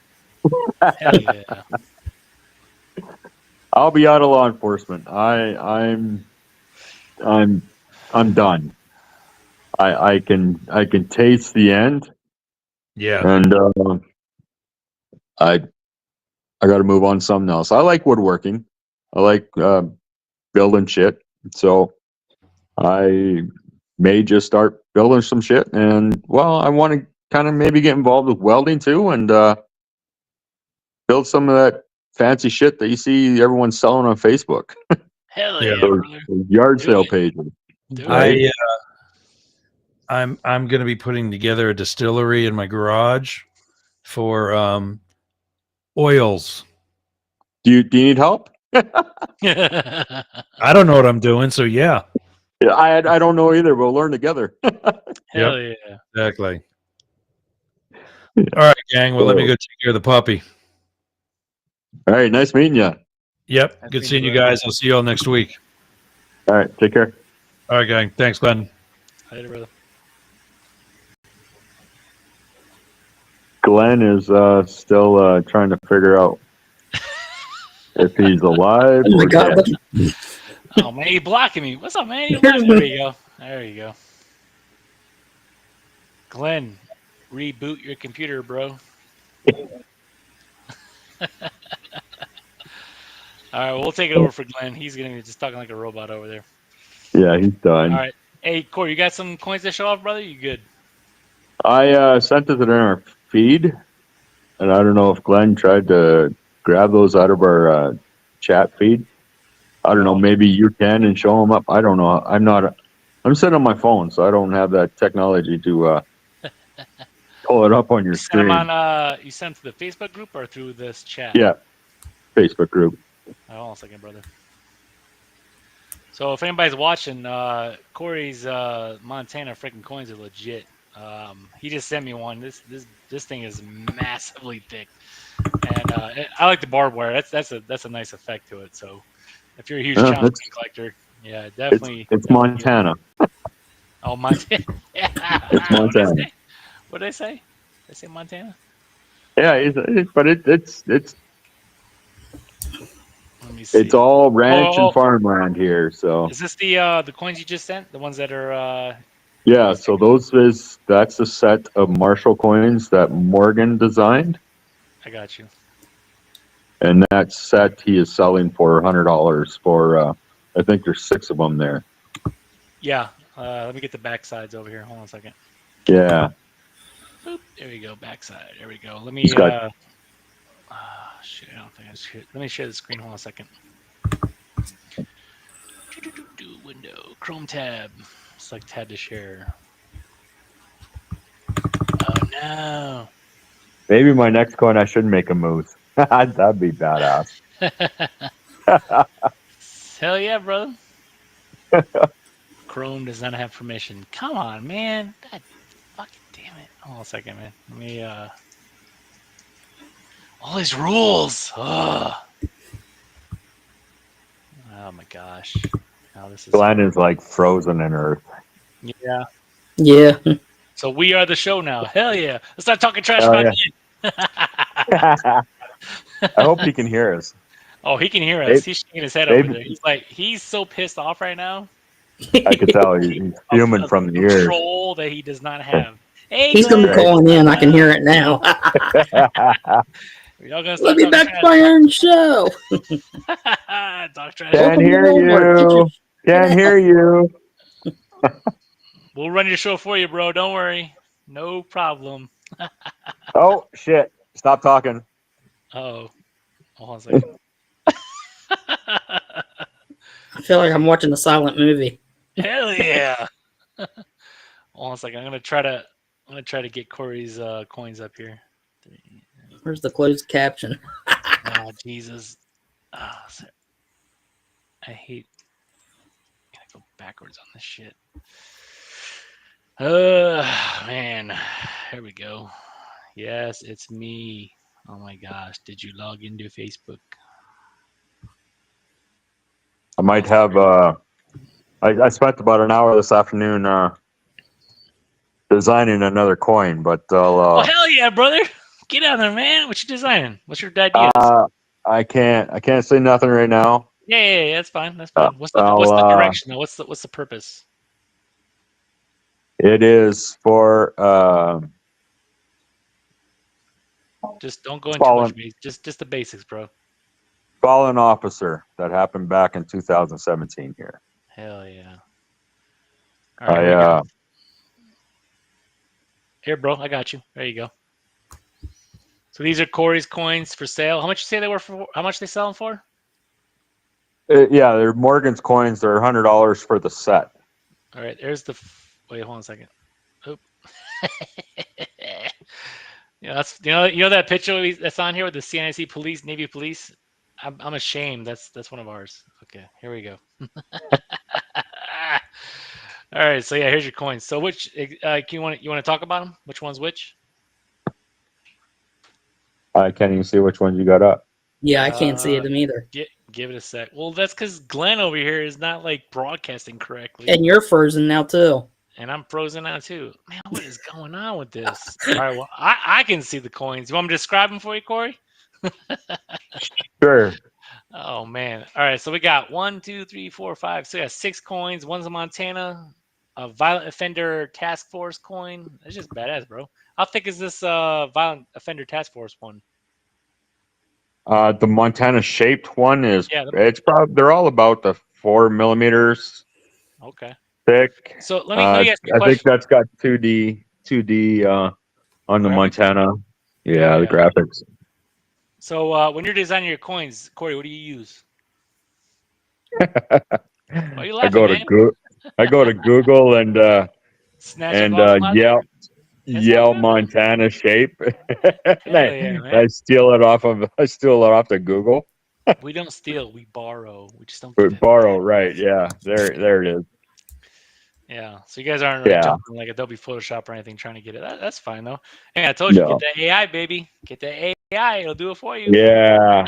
Hell yeah. I'll be out of law enforcement. I'm done. I can taste the end. Yeah. And I got to move on to something else. I like woodworking. I like building shit. So I may just start building some shit. And well, I want to kind of maybe get involved with welding too, and build some of that fancy shit that you see everyone's selling on Facebook. Hell yeah, Those yard sale pages. I'm going to be putting together a distillery in my garage for oils. Do you need help? I don't know what I'm doing, so yeah. Yeah, I don't know either. We'll learn together. Hell yeah. Exactly. All right, gang. Well, let me go take care of the puppy. All right, nice meeting you. Yep. Nice Good meeting seeing you, you guys. I'll see you all next week. All right, take care. All right, gang. Thanks, Glenn. Later, brother. Glenn is still trying to figure out if he's alive Oh my or God, dead. look, Oh man, you blocking me. What's up, man? You blocking me. There you go. There you go. Glenn, reboot your computer, bro. All right, we'll take it over for Glenn. He's gonna be just talking like a robot over there. Yeah, he's done. All right. Hey, Corey, you got some coins to show off, brother? You good? I sent it in our feed, and I don't know if Glenn tried to grab those out of our chat feed. I don't know. Maybe you can and show them up. I don't know. I'm sitting on my phone, so I don't have that technology to pull it up on your You sent them screen. on. You sent them to the Facebook group or through this chat? Yeah, Facebook group. Hold on a second, brother. So if anybody's watching, Corey's Montana freaking coins are legit. He just sent me one. This thing is massively thick, and I like the barbed wire. That's a nice effect to it. So if you're a huge challenge coin collector, yeah, definitely. It's Montana. Oh, Montana. Yeah. It's Montana. What did I say? Did I say Montana? Yeah, but it's Let me see. it's all ranch Oh. and farmland here. So Is this the coins you just sent? The ones that are yeah, so that's a set of Marshall coins that Morgan designed, I got you. and that set he is selling for $100 for. I think there's 6 of them there. Yeah. Let me get the back sides over here. Hold on a second. Yeah. Boop. There we go. Backside. There we go. Let me. It's got- Shit. I don't think I should. Let me share the screen. Hold on a second. Window. Chrome tab. Select tab to share. Oh no. Maybe my next coin I should make a moose. That'd be badass. Hell yeah, brother. Chrome does not have permission. Come on, man. God fucking damn it. Hold on a second, man. Let me all these rules. Ugh. Oh my gosh. Now this is Glenn is like frozen in Earth. Yeah. Yeah. So we are the show now. Hell yeah. Let's start talking trash Hell about I hope he can hear us. Oh, he can hear us. He's shaking his head over there. He's so pissed off right now. I could tell he's fuming from the ears. Control that he does not have. Hey, He's gonna be calling in. I can hear it now. Let me back to my own show. Talk trash. Can't hear you. Can't hear you. We'll run your show for you, bro. Don't worry. No problem. Oh, shit. Stop talking. Oh. Hold on a second. I feel like I'm watching a silent movie. Hell yeah. Hold on a second. I'm gonna try to get Corey's coins up here. Where's the closed caption? Oh Jesus. Oh, I hate. I gotta go backwards on this shit. Man. Here we go. Yes, it's me. Oh my gosh. Did you log into Facebook? I might have. I spent about an hour this afternoon designing another coin, but I'll. Oh hell yeah, brother! Get out there, man. What you designing? What's your idea? I can't say nothing right now. Yeah, that's fine. That's fine. What's the direction though? What's the purpose? It is for just don't go into too much. Just the basics, bro. Fallen officer that happened back in 2017 here. Hell yeah! All right, here, bro. I got you. There you go. So these are Corey's coins for sale. How much you say they were for? How much they selling for? Yeah, they're Morgan's coins. They're $100 for the set. All right, there's the. Wait, hold on a second. Oop. Yeah, that's you know that picture that's on here with the CNIC police, Navy police. I'm ashamed. That's one of ours. Okay, here we go. All right, so yeah, here's your coins. So which you want to talk about them? Which one's which? I can't even see which one you got up. Yeah, I can't see them either. Give it a sec. Well, that's because Glenn over here is not like broadcasting correctly. And you're frozen now too. And I'm frozen now too. Man, what is going on with this? All right, well, I can see the coins. You want me to describe them for you, Corey? Sure. Oh man. All right, so we got 1, 2, 3, 4, 5. So we got 6 coins. One's a Montana, a Violent Offender Task Force coin. That's just badass, bro. How thick is this Violent Offender Task Force one? The Montana shaped one is it's probably they're all about the 4 millimeters. Okay. Thick. So let me ask you a question. I think that's got 2D on the Montana. Yeah, the graphics. So when you're designing your coins, Corey, what do you use? Why are you I laughing, go to man? I go to Google and Snatch a ball from out there. That's all yell good, man. Montana shape. And Hell yeah, man. I steal it off the Google. We don't steal, we borrow. We just don't give But it borrow, back. right? Yeah, there it is. Yeah. So you guys aren't like Yeah, jumping like Adobe Photoshop or anything trying to get it. That's fine though. Hey, I told you, get no, the AI, baby. Get the AI. It'll do it for you. yeah.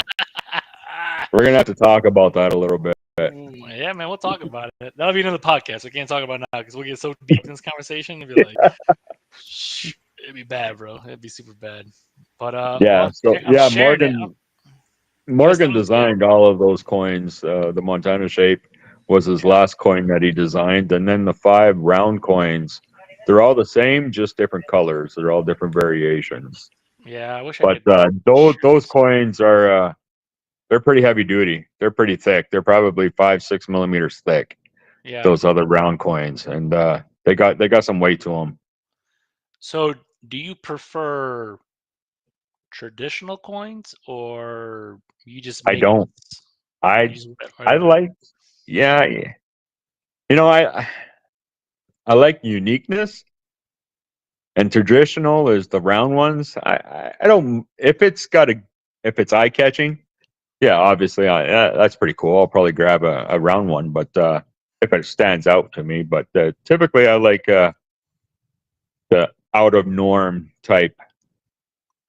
We're gonna have to talk about that a little bit. Yeah, man, we'll talk about it. That'll be another podcast. We can't talk about it now because we'll get so deep in this conversation. It'd be like, shh, it'd be bad, bro. It'd be super bad. But Yeah. well, So I'm yeah, sharing it. Morgan designed all of those coins. The Montana shape was his last coin that he designed, and then the 5 round coins. They're all the same, just different colors. They're all different variations. Yeah, I wish I But could. those coins are they're pretty heavy duty. They're pretty thick. They're probably 5-6 millimeters thick. Yeah. Those other round coins, and they got some weight to them. So, do you prefer traditional coins or you just I make don't. you I just I whatever? like. Yeah. You know, I like uniqueness, and traditional is the round ones. I don't if it's eye catching. Yeah, obviously, that's pretty cool. I'll probably grab a round one, but if it stands out to me, but typically I like the out of norm type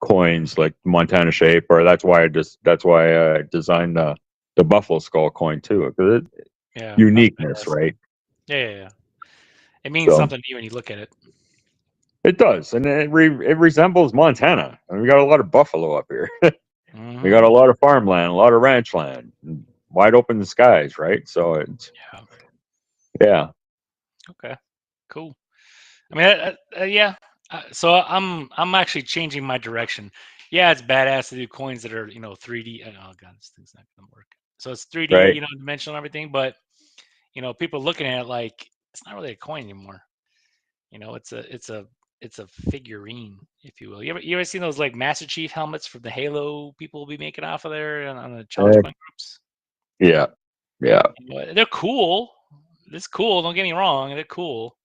coins like Montana shape, or that's why I designed the buffalo skull coin too, because Yeah, uniqueness, that's badass. right? Yeah. It means So something to you when you look at it. it does, and it resembles Montana. I mean, we got a lot of buffalo up here. Mhm. We got a lot of farmland, a lot of ranch land, and wide open skies, right? So it's Yeah. yeah, Okay. Cool. I mean, yeah. So I'm actually changing my direction. Yeah, it's badass to do coins that are 3D. Oh god, this thing's not gonna work. So it's 3D, right. dimensional and everything, but people looking at it like it's not really a coin anymore. It's a figurine, if you will. You ever seen those like Master Chief helmets from the Halo people will be making off of there on the challenge Uh, coin groups? yeah, yeah, They're cool. It's cool. Don't get me wrong. They're cool.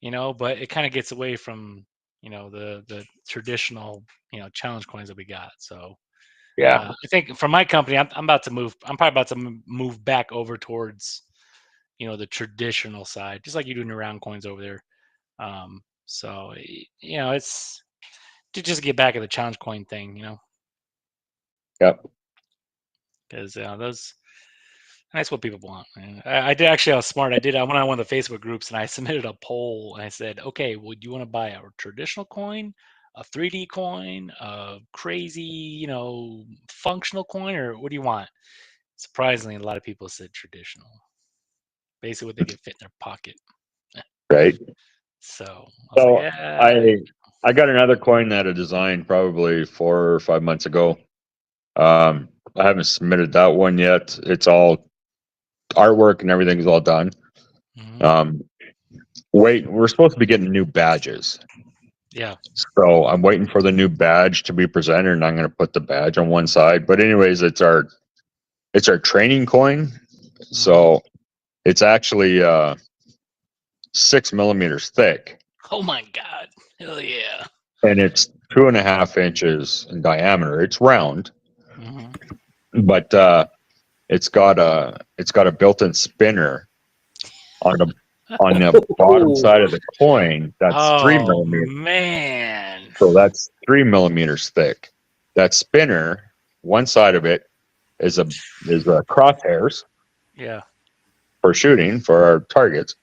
But it kind of gets away from the traditional challenge coins that we got. So yeah. I think for my company, I'm about to move. I'm probably about to move back over towards the traditional side, just like you do in your round coins over there. So it's to just get back at the challenge coin thing, Yep. because that's what people want. Man. I did actually. I was smart. I went on one of the Facebook groups and I submitted a poll and I said, okay, well, do you want to buy a traditional coin, a 3D coin, a crazy, functional coin, or what do you want? Surprisingly, a lot of people said traditional. Basically, what they could fit in their pocket. Right. So I was like, So yeah. I got another coin that I designed probably 4 or 5 months ago. I haven't submitted that one yet. It's all artwork and everything's all done. Mhm. We're supposed to be getting new badges. Yeah. So I'm waiting for the new badge to be presented, and I'm going to put the badge on one side. But anyways, it's our training coin. So it's actually 6 millimeters thick, Oh my God. Hell yeah. and it's 2.5 inches in diameter. It's round, Mhm. but it's got a built-in spinner on the bottom side of the coin. That's 3 Oh millimeters. man. So that's 3 millimeters thick. That spinner, one side of it is a crosshairs Yeah. for shooting for our targets,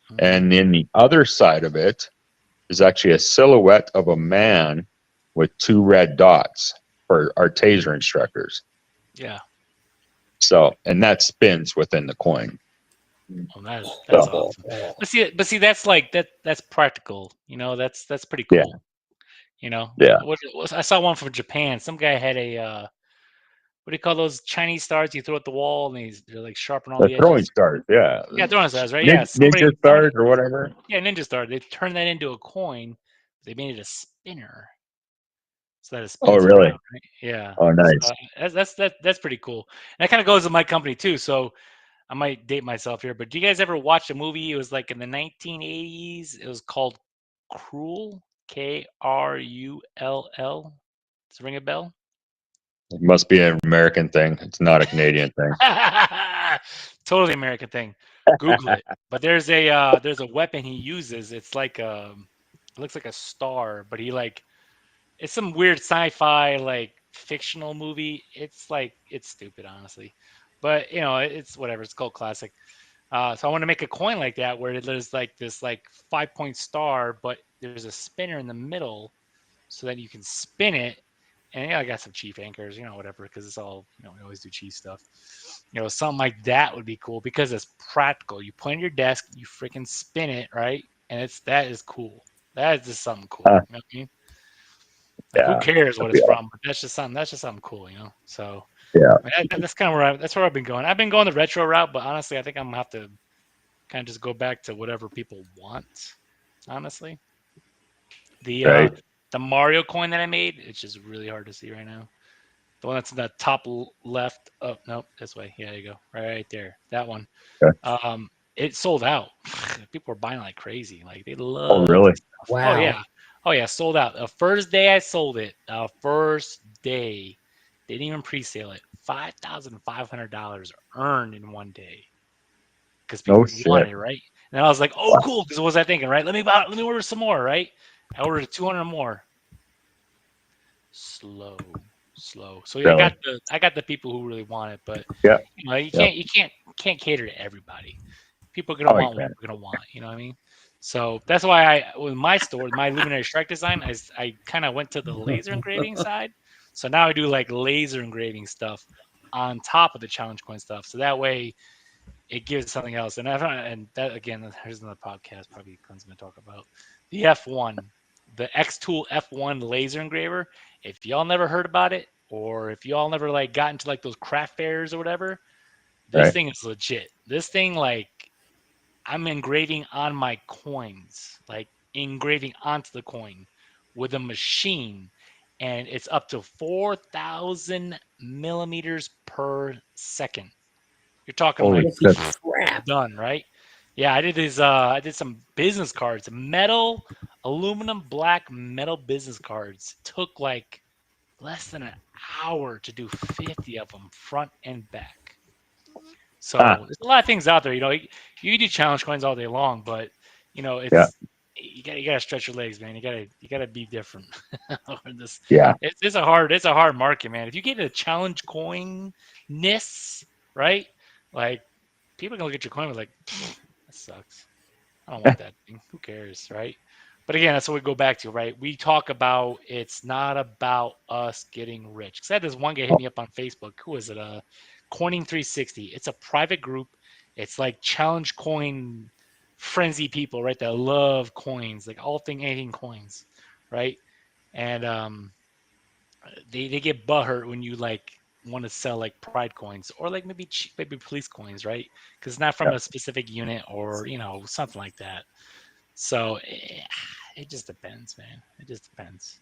Mhm. and then the other side of it is actually a silhouette of a man with 2 red dots for our taser instructors. Yeah. So, and that spins within the coin. Well, that's So, awesome. But see, that's like that's practical. That's pretty yeah, cool. yeah. I saw one from Japan. Some guy had a what do you call those Chinese stars you throw at the wall and they're like sharp on all The the throwing edges? stars, yeah. Yeah, throwing stars, right? Yeah, Ninja somebody, stars or whatever. yeah, ninja star. They turned that into a coin. They made it a spinner so that it Oh, spins really? around. Right? Yeah. Oh, nice. So that's pretty cool. And that kind of goes with my company too. So I might date myself here, but do you guys ever watch a movie? It was like in the 1980s. It was called Cruel, Krull. Does it ring a bell? It must be an American thing. It's not a Canadian thing. Totally American thing. Google it. But there's a weapon he uses. It's like it looks like a star, but it's some weird sci-fi like fictional movie. It's stupid, honestly. But it's whatever. It's called classic. So I want to make a coin like that where there's like this like 5-point star, but there's a spinner in the middle, so that you can spin it. And I got some chief anchors, whatever, because it's all, we always do chief stuff. Something like that would be cool because it's practical. You put it on your desk, you freaking spin it, right? And that is cool. That is just something cool. You know what I mean? Like, who cares what it's from? But that's just something cool, So that's kind of that's where I've been going. I've been going the retro route, but honestly, I think I'm gonna have to kind of just go back to whatever people want. Honestly, the Mario coin that I made, it's just really hard to see right now. The one that's in the top left. Oh, nope, this way. Yeah, there you go. Right there. That one. Okay. It sold out. People were buying like crazy. Like they love. Oh, really? Wow. Oh, yeah. Oh, yeah. Sold out. The first day I sold it, first day, they didn't even pre-sale it. $5,500 earned in one day. Because people wanted it, right? And I was like, oh, cool. Because what was I thinking, right? Let me order some more, right? I ordered 200 more. Slow. So really? I got the people who really want it, but you can't cater to everybody. People are gonna want what they're gonna want. You know what I mean? So that's why with my store, my Luminary Strike design, I kind of went to the laser engraving side. So now I do like laser engraving stuff on top of the challenge coin stuff. So that way it gives something else. And that again, here's another podcast probably Glenn's gonna talk about the F1. The X-Tool F1 laser engraver. If y'all never heard about it, or if y'all never like got into like those craft fairs or whatever, this thing is legit. This thing, like, I'm engraving on my coins, like engraving onto the coin with a machine, and it's up to 4,000 millimeters per second. You're talking like done, right? Yeah, I did these. I did some business cards, aluminum black metal business cards. Took like less than an hour to do 50 of them, front and back. So there's a lot of things out there. You can do challenge coins all day long, but it's you gotta stretch your legs, man. You gotta be different. It's a hard market, man. If you get a challenge coin-ness, right? Like people are gonna look at your coin and be like, that sucks. I don't want that thing. Who cares, right? But again, that's what we go back to, right? We talk about it's not about us getting rich. Because I had this one guy hit me up on Facebook. Who is it? Coining 360. It's a private group. It's like challenge coin frenzy people, right? That love coins, like anything coins, right? And they get butthurt when you like want to sell like pride coins or like maybe police coins, right? Because it's not from a specific unit or something like that. So it just depends, man. It just depends.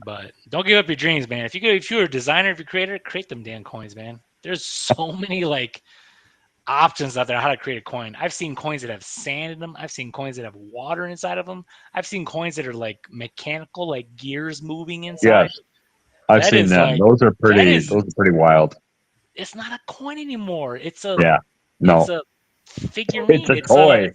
But don't give up your dreams, man. If you're a designer, if you're a creator, create them damn coins, man. There's so many like options out there how to create a coin. I've seen coins that have sand in them. I've seen coins that have water inside of them. I've seen coins that are like mechanical, like gears moving inside. Yes, I've seen them. Like, those are pretty wild. It's not a coin anymore. It's a It's a figurine. It's a toy.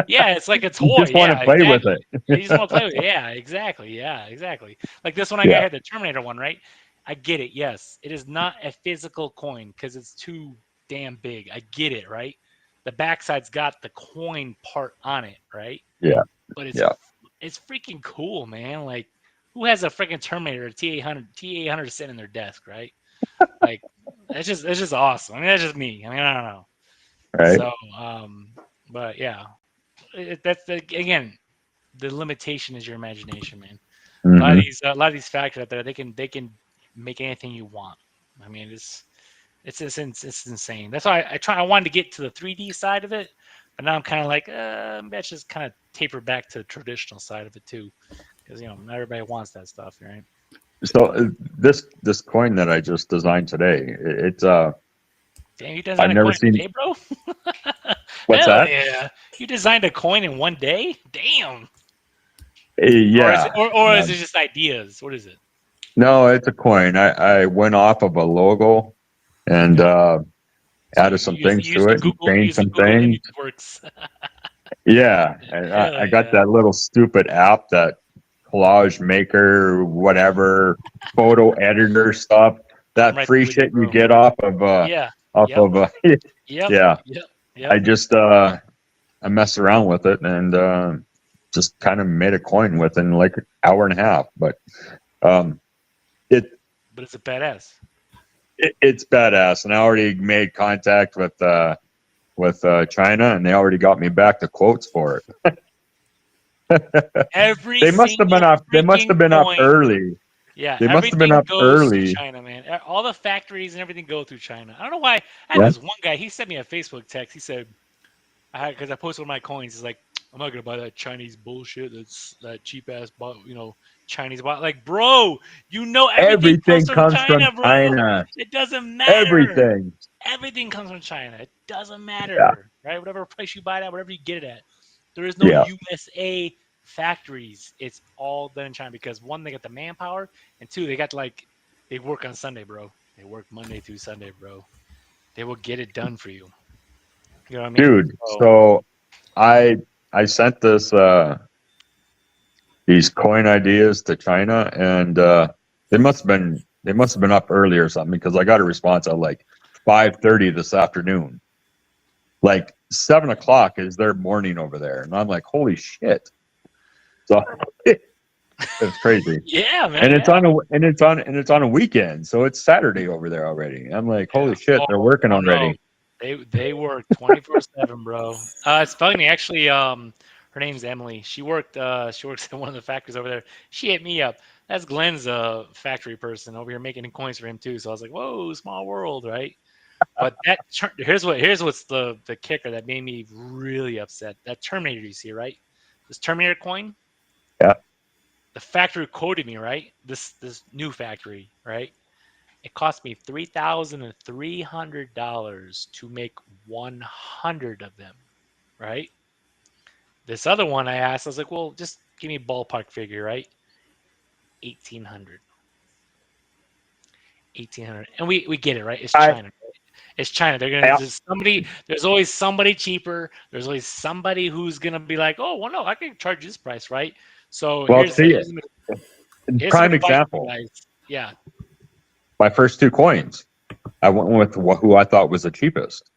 It's like a toy. You just want to play with it. You just want to play with it. Yeah, exactly. Like this one I had the Terminator one, right? I get it. Yes, it is not a physical coin because it's too damn big. I get it, right? The backside's got the coin part on it, right? Yeah. But it's freaking cool, man. Like, who has a freaking Terminator, a T800 sitting in their desk, right? Like, it's just awesome. I mean, that's just me. I mean, I don't know. Right. So, but yeah, that's again, the limitation is your imagination, man. Mm-hmm. A lot of these factors out there, they can make anything you want. I mean, it's insane. That's why I wanted to get to the 3D side of it, but now I'm kind of like, maybe I should just kind of taper back to the traditional side of it too, because not everybody wants that stuff, right? So this coin that I just designed today, it's Damn, you designed a never coin seen- in a day, bro? What's Hell that? yeah. You designed a coin in one day? Damn. Yeah. Or is it just ideas? What is it? No, it's a coin. I went off of a logo and added some things to it, and changed some things. It works. Yeah, and Hell I got yeah. that little stupid app, that collage maker, whatever, photo editor stuff. That I'm right free there with you, shit you bro. get off of Yeah. off Yep. of Yep. yeah. Yep. I just I messed around with it and just kind of made a coin within like an hour and a half. But it But it's a badass. it's badass, and I already made contact with China, and they already got me back the quotes for it. Every They must have been single up. They must have been up coin. early. Yeah, They must have everything been up goes through early. China, man. All the factories and everything go through China. I don't know why. I had Yeah. this one guy. He sent me a Facebook text. He said, because I posted one of my coins. He's like, I'm not gonna buy that Chinese bullshit. That's that cheap ass, Chinese bot. Like, bro, everything comes from China, bro. China. It doesn't matter. Everything. Everything comes from China. It doesn't matter, Yeah. right? Whatever price you buy it at, whatever you get it at. There is no Yeah. USA factories. It's all done in China because one, they got the manpower, and two, they got they work on Sunday, bro. They work Monday through Sunday, bro. They will get it done for you. You know what I mean, Dude? So I sent this these coin ideas to China, and they must have been up early or something, because I got a response at like 5:30 this afternoon. Like 7 o'clock is their morning over there, and I'm like, holy shit! So it's crazy. Yeah, man. And it's on a weekend, so it's Saturday over there already. I'm like, holy shit, they're working already. No. They work 24/7, bro. It's funny actually. Her name's Emily. She works at one of the factories over there. She hit me up. That's Glenn's factory person over here making coins for him too. So I was like, whoa, small world, right? But here's what's the kicker that made me really upset. That Terminator you see, right? This Terminator coin. Yeah. The factory quoted me, right? This new factory, right? It cost me $3,300 to make 100 of them, right? This other one I asked, I was like, well, just give me a ballpark figure, right? 1,800. 1,800. And we get it, right? It's China. Right? It's China. They're gonna there's always somebody cheaper. There's always somebody who's gonna be like, oh, well, no, I can charge this price, right? So here's prime example. Yeah. My first two coins, I went with who I thought was the cheapest.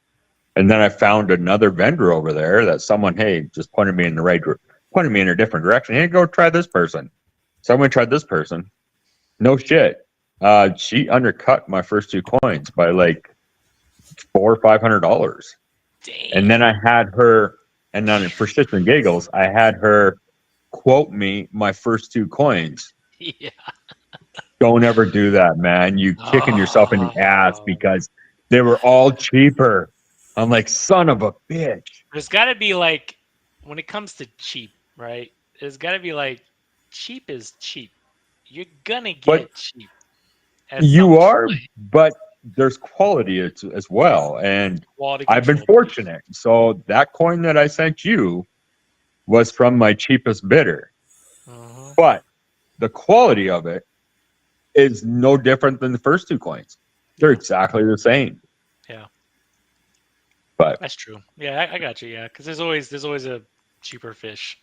And then I found another vendor over there that someone, just pointed me in a different direction. Hey, go try this person. So I went and tried this person. No shit. She undercut my first two coins by like $400 or $500. And then I had her, and then for shits and giggles, I had her quote me my first two coins. Yeah. Don't ever do that, man. You kicking yourself in the ass because they were all cheaper. I'm like, son of a bitch. There's got to be like, when it comes to cheap, right? There's got to be like, cheap is cheap. You're gonna get cheap. You are, but there's quality as well. And I've been fortunate. So that coin that I sent you was from my cheapest bidder. But the quality of it is no different than the first two coins. They're exactly the same. Yeah. But that's true. Yeah, I got you. Yeah, because there's always a cheaper fish.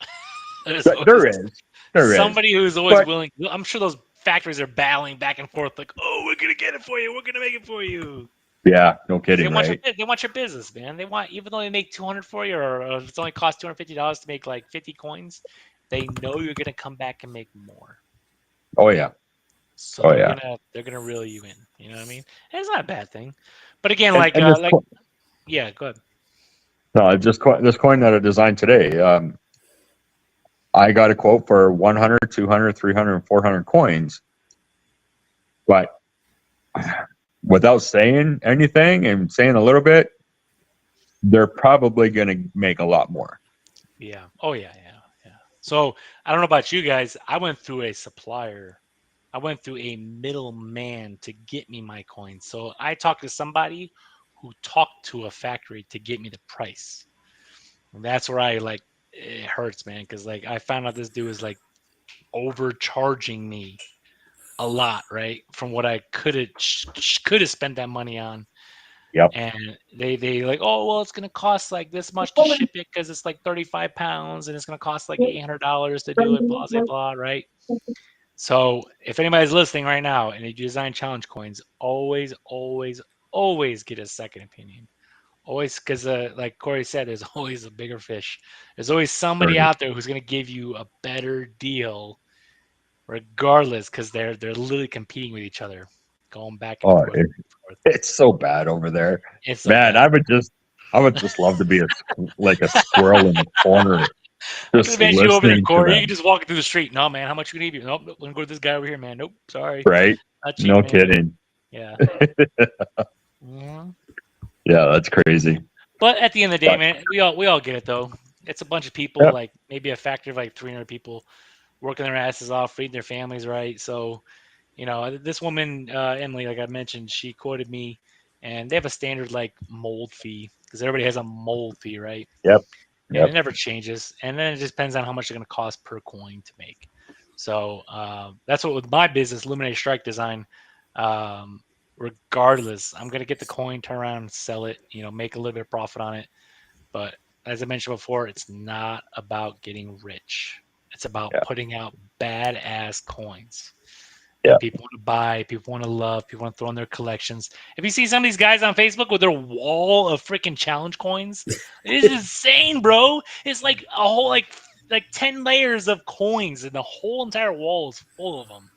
There is somebody who's always willing. I'm sure those factories are battling back and forth, like, "Oh, we're gonna get it for you. We're gonna make it for you." Yeah, no kidding, right? They want your business, man. They want, even though they make 200 for you, or if it's only cost $250 to make like 50 coins, they know you're gonna come back and make more. Oh yeah. So they're gonna reel you in. You know what I mean? And it's not a bad thing. But again, yeah, go ahead. No, just this coin that I designed today. I got a quote for 100, 200, 300, and 400 coins. But without saying anything and saying a little bit, they're probably going to make a lot more. Yeah. Oh, yeah. So I don't know about you guys. I went through a supplier. I went through a middleman to get me my coins. So I talked to somebody who talked to a factory to get me the price. And that's where it hurts, man, because like I found out this dude is like overcharging me a lot, right, from what I could have spent that money on. Yep. And they like, oh well, it's gonna cost like this much to ship it because it's like 35 pounds and it's gonna cost like $800 to do it, blah blah blah, right? So if anybody's listening right now and you design challenge coins, always get a second opinion. Always, because like Corey said, there's always a bigger fish. There's always somebody out there who's gonna give you a better deal, regardless, because they're literally competing with each other, going back and forth. It's so bad over there. It's so Man, bad. I would just love to be like a squirrel in the corner. Just You over there, listening to Corey. You them. can just walk through the street. No, man, how much you need? Nope, we're gonna go to this guy over here, man. Nope, sorry. Right? Not cheap, No man. kidding. Yeah. Mhm. Yeah, that's crazy. But at the end of the day, man, we all get it though. It's a bunch of people, Yep. like maybe a factory of like 300 people working their asses off, feeding their families, right? So, this woman, Emily, like I mentioned, she quoted me, and they have a standard like mold fee because everybody has a mold fee, right? Yep. And it never changes. And then it just depends on how much it's going to cost per coin to make. So that's what with my business, Luminary Strike Design, regardless, I'm going to get the coin, turn around and sell it, make a little bit of profit on it. But as I mentioned before, it's not about getting rich. It's about putting out badass coins. Yeah. People want to buy, people want to love, people want to throw in their collections. If you see some of these guys on Facebook with their wall of freaking challenge coins, it is insane, bro. It's like a whole like 10 layers of coins, and the whole entire wall is full of them.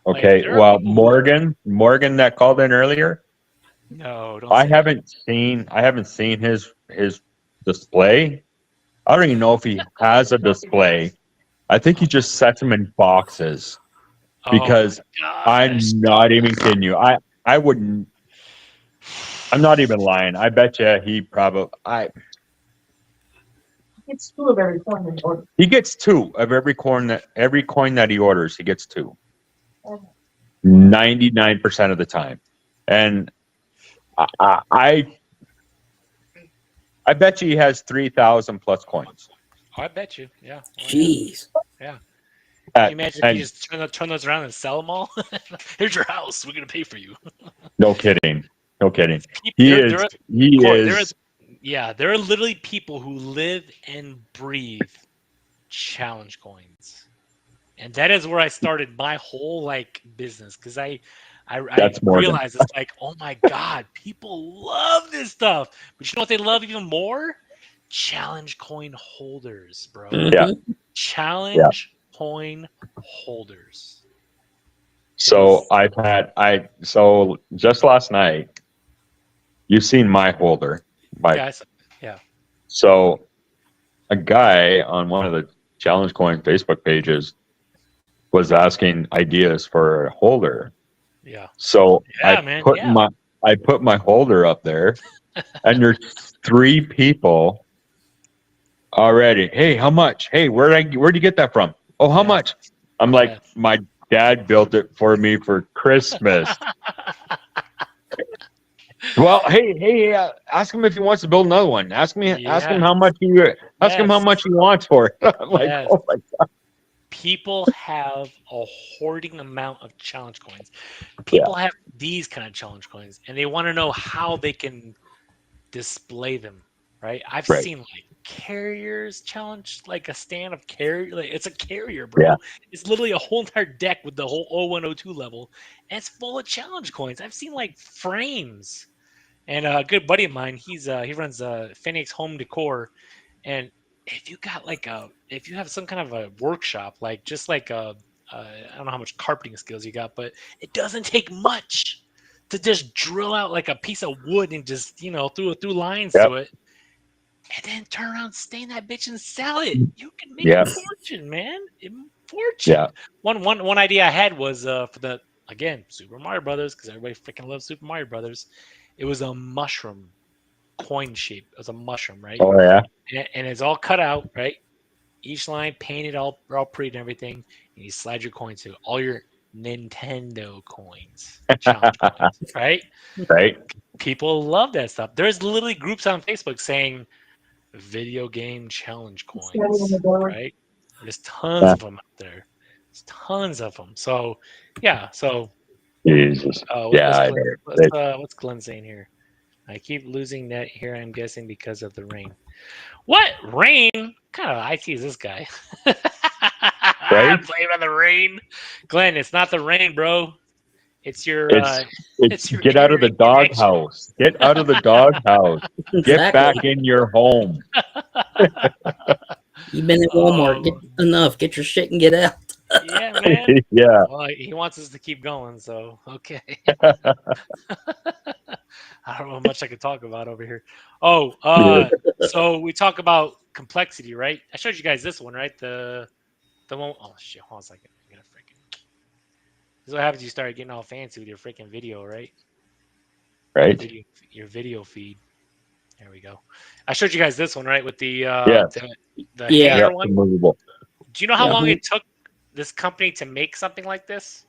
Okay, well, Morgan that called in earlier. No, don't. I haven't seen his display. I don't even know if he has a display. I think he just sets them in boxes. Because I'm not even kidding you. I wouldn't. I'm not even lying. I bet you he probably. He gets 2 of every coin that he orders. He gets 2 of every coin that he orders. He gets 2. 99% of the time, and I bet you he has 3,000 plus coins. I bet you, yeah. Jeez. Yeah. Can you imagine if you just turn those around and sell them all? Here's your house. We're gonna pay for you. No kidding. There are literally people who live and breathe challenge coins, and that is where I started my whole business, because I realized it's like, oh my god, people love this stuff. But you know what they love even more? Challenge coin holders, bro. Yeah. Challenge coin holders. So so just last night, you've seen my holder. Yeah. So a guy on one of the Challenge Coin Facebook pages was asking ideas for a holder. Yeah. So I put my holder up there, and there's 3 people already. Hey, how much? Hey, where'd you get that from? Oh, how much? I'm like, my dad built it for me for Christmas. Well, hey, ask him if he wants to build another one. Ask him how much he wants for it. I'm like, oh my god. People have a hoarding amount of challenge coins. People have these kind of challenge coins, and they want to know how they can display them. Right? I've seen carriers challenge, like a stand of carrier. It's a carrier, bro. Yeah. It's literally a whole entire deck with the whole 0102 level, and it's full of challenge coins. I've seen frames. And a good buddy of mine, he runs Phoenix Home Decor, and if you got if you have some kind of a workshop, I don't know how much carpeting skills you got, but it doesn't take much to just drill out a piece of wood and just through lines to it, and then turn around, stain that bitch, and sell it. You can make a fortune, man. Fortune. Yeah. One idea I had was for the Super Mario Brothers, because everybody freaking loves Super Mario Brothers. It was a mushroom coin shape. It was a mushroom, right? Oh yeah. And it's all cut out, right? Each line painted all pretty and everything. And you slide your coins to all your Nintendo coins, challenge coins, right? Right? People love that stuff. There's literally groups on Facebook saying video game challenge coins, right? There's tons of them out there. There's tons of them. So, yeah. So, Jesus. Yeah, I know. what's Glenn saying here? I keep losing net here. I'm guessing because of the rain. What rain? What kind of IT is this guy? Right? Blame on the rain, Glenn. It's not the rain, bro. It's your. It's your get out of the internet connection. doghouse. Get out of the doghouse. Get Exactly. back in your home. You've been in Walmart. Get enough. Get your shit and get out. Yeah, man. Yeah. Well, he wants us to keep going, so okay. I don't know how much I could talk about over here. Oh, so we talk about complexity, right? I showed you guys this one, right? The one. Oh shit! Hold on a second. I'm gonna freaking. This is what happens. You start getting all fancy with your freaking video, right? Right. Your video feed. There we go. I showed you guys this one, right? With the the Yeah. hanger one. Movable. Do you know how Yeah. long it took this company to make something like this?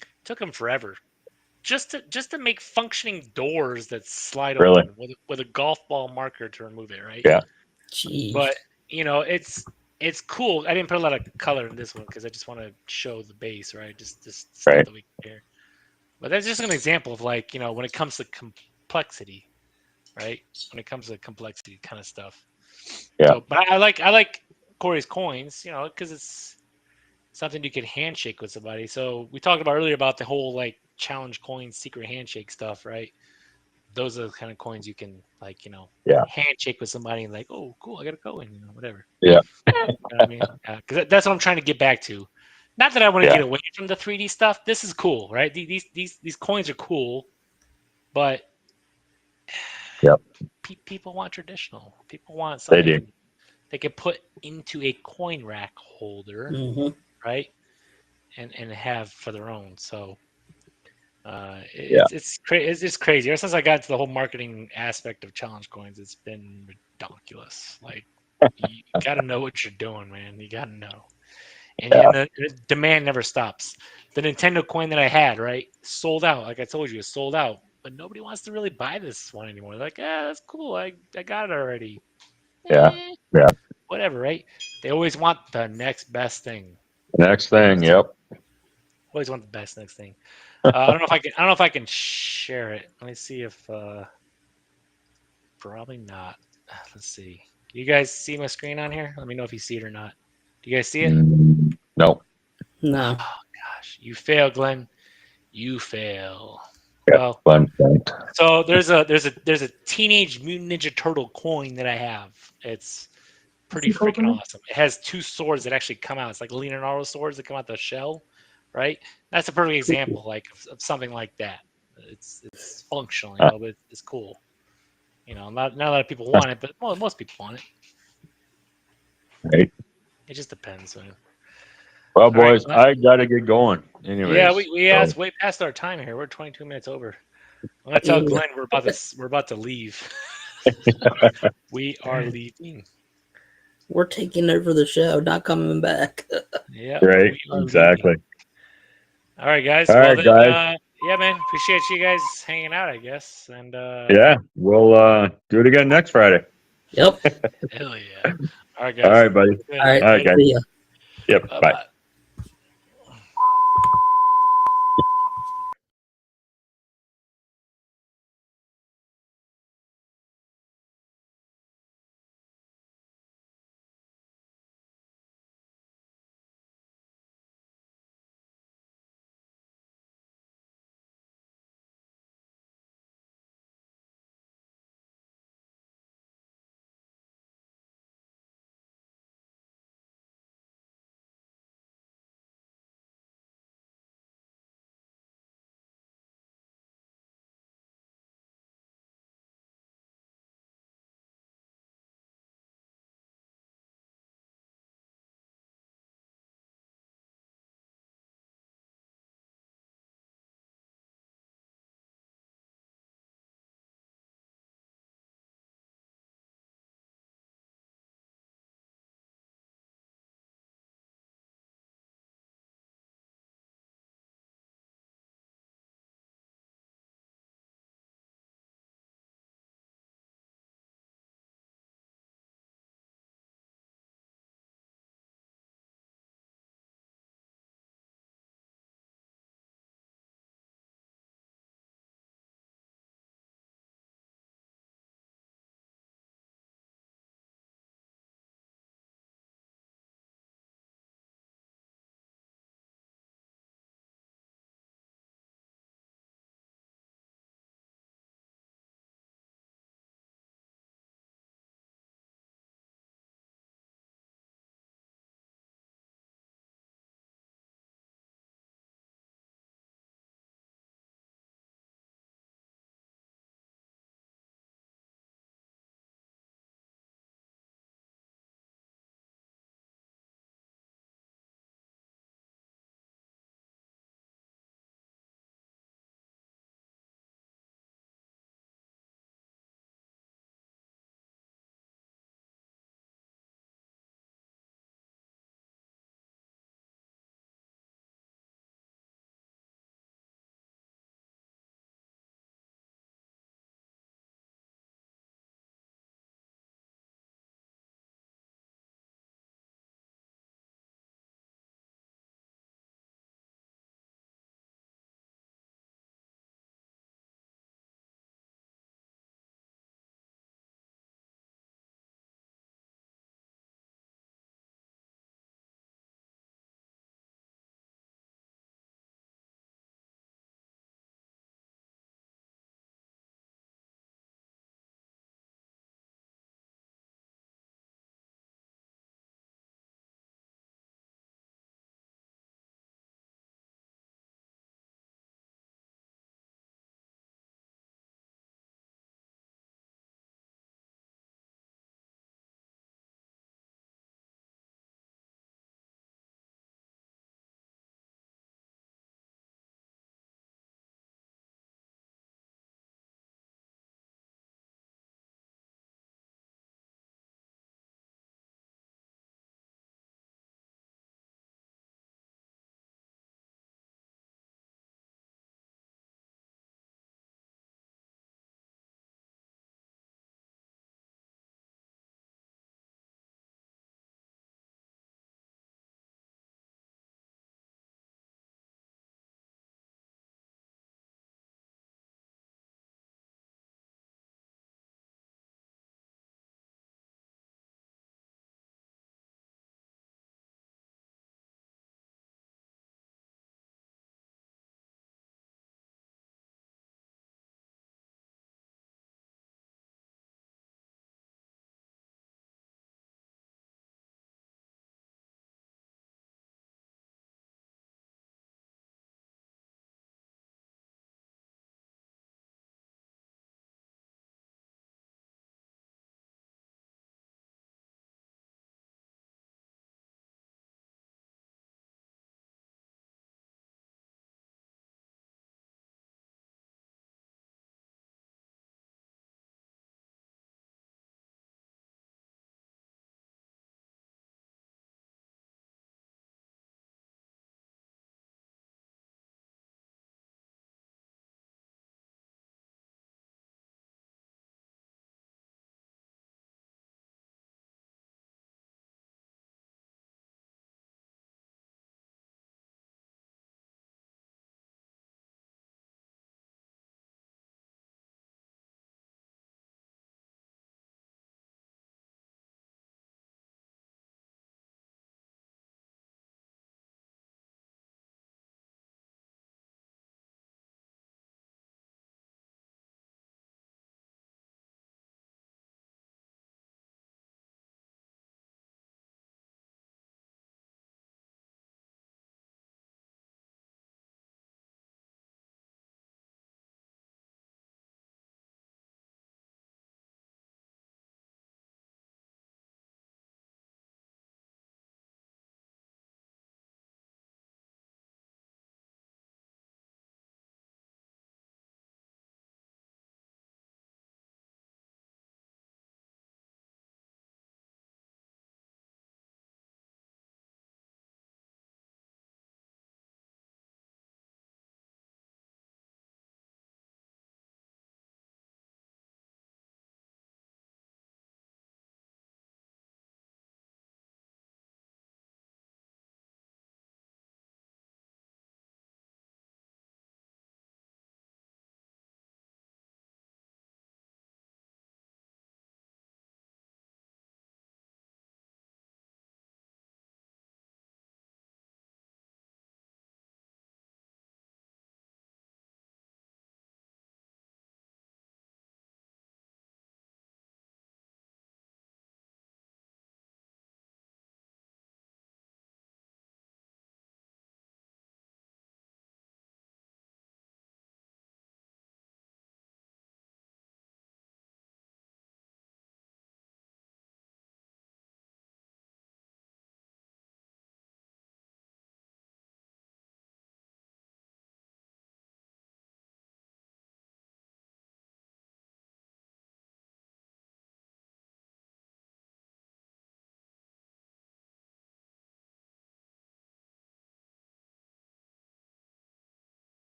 It took them forever. Just to make functioning doors that slide Really? open with a golf ball marker to remove it, right? Yeah. Jeez. But it's cool. I didn't put a lot of color in this one because I just want to show the base, right? Just stuff Right. that we compare. But that's just an example of like, when it comes to complexity, right? When it comes to complexity kind of stuff. Yeah. So, but I like Corey's coins, because it's something you can handshake with somebody. So we talked about earlier about the whole like challenge coins, secret handshake stuff, right? Those are the kind of coins you can like, handshake with somebody and like, oh, cool, I got a coin, whatever. Yeah. You know what I mean? Because that's what I'm trying to get back to. Not that I want to Yeah. get away from the 3D stuff. This is cool, right? These coins are cool, but Yep. people want traditional. People want They something do. they can put into a coin rack holder, Mhm. right? And have for their own. So Yeah. it's just crazy. Ever since I got into the whole marketing aspect of challenge coins, it's been ridiculous. Like you got to know what you're doing, man. You got to know. And the demand never stops. The Nintendo coin that I had, right, sold out. Like I told you, it's sold out. But nobody wants to really buy this one anymore. They're like, that's cool. I got it already. Yeah. Yeah. Whatever, right? They always want the next best thing. Next thing. Yep. Always want the best next thing. I don't know if I can share it. Let me see if probably not. Let's see. Can you guys see my screen on here? Let me know if you see it or not. Do you guys see it? No. No. Oh gosh, you fail, Glenn. You fail. Yep. Well, Fun point. so there's a Teenage Mutant Ninja Turtle coin that I have. It's pretty freaking awesome. It has two swords that actually come out. It's like Leonardo swords that come out the shell, right? That's a perfect example, like of something like that. It's functional, but it's cool. Not a lot of people want it, but most people want it. Right. It just depends, man. Well, All right, boys, I gotta get going. Anyways. Yeah, we asked way past our time here. We're 22 minutes over. I'm gonna tell Glenn we're about to leave. We are leaving. We're taking over the show, not coming back. Yeah. Right. Exactly. Leaving. All right, guys. All right, guys. Yeah, man. Appreciate you guys hanging out, I guess. And Yeah, we'll do it again next Friday. Yep. hell yeah. All right, guys. All right, buddy. Good. All right. All right, guys. See ya. Yep. Bye-bye. Bye.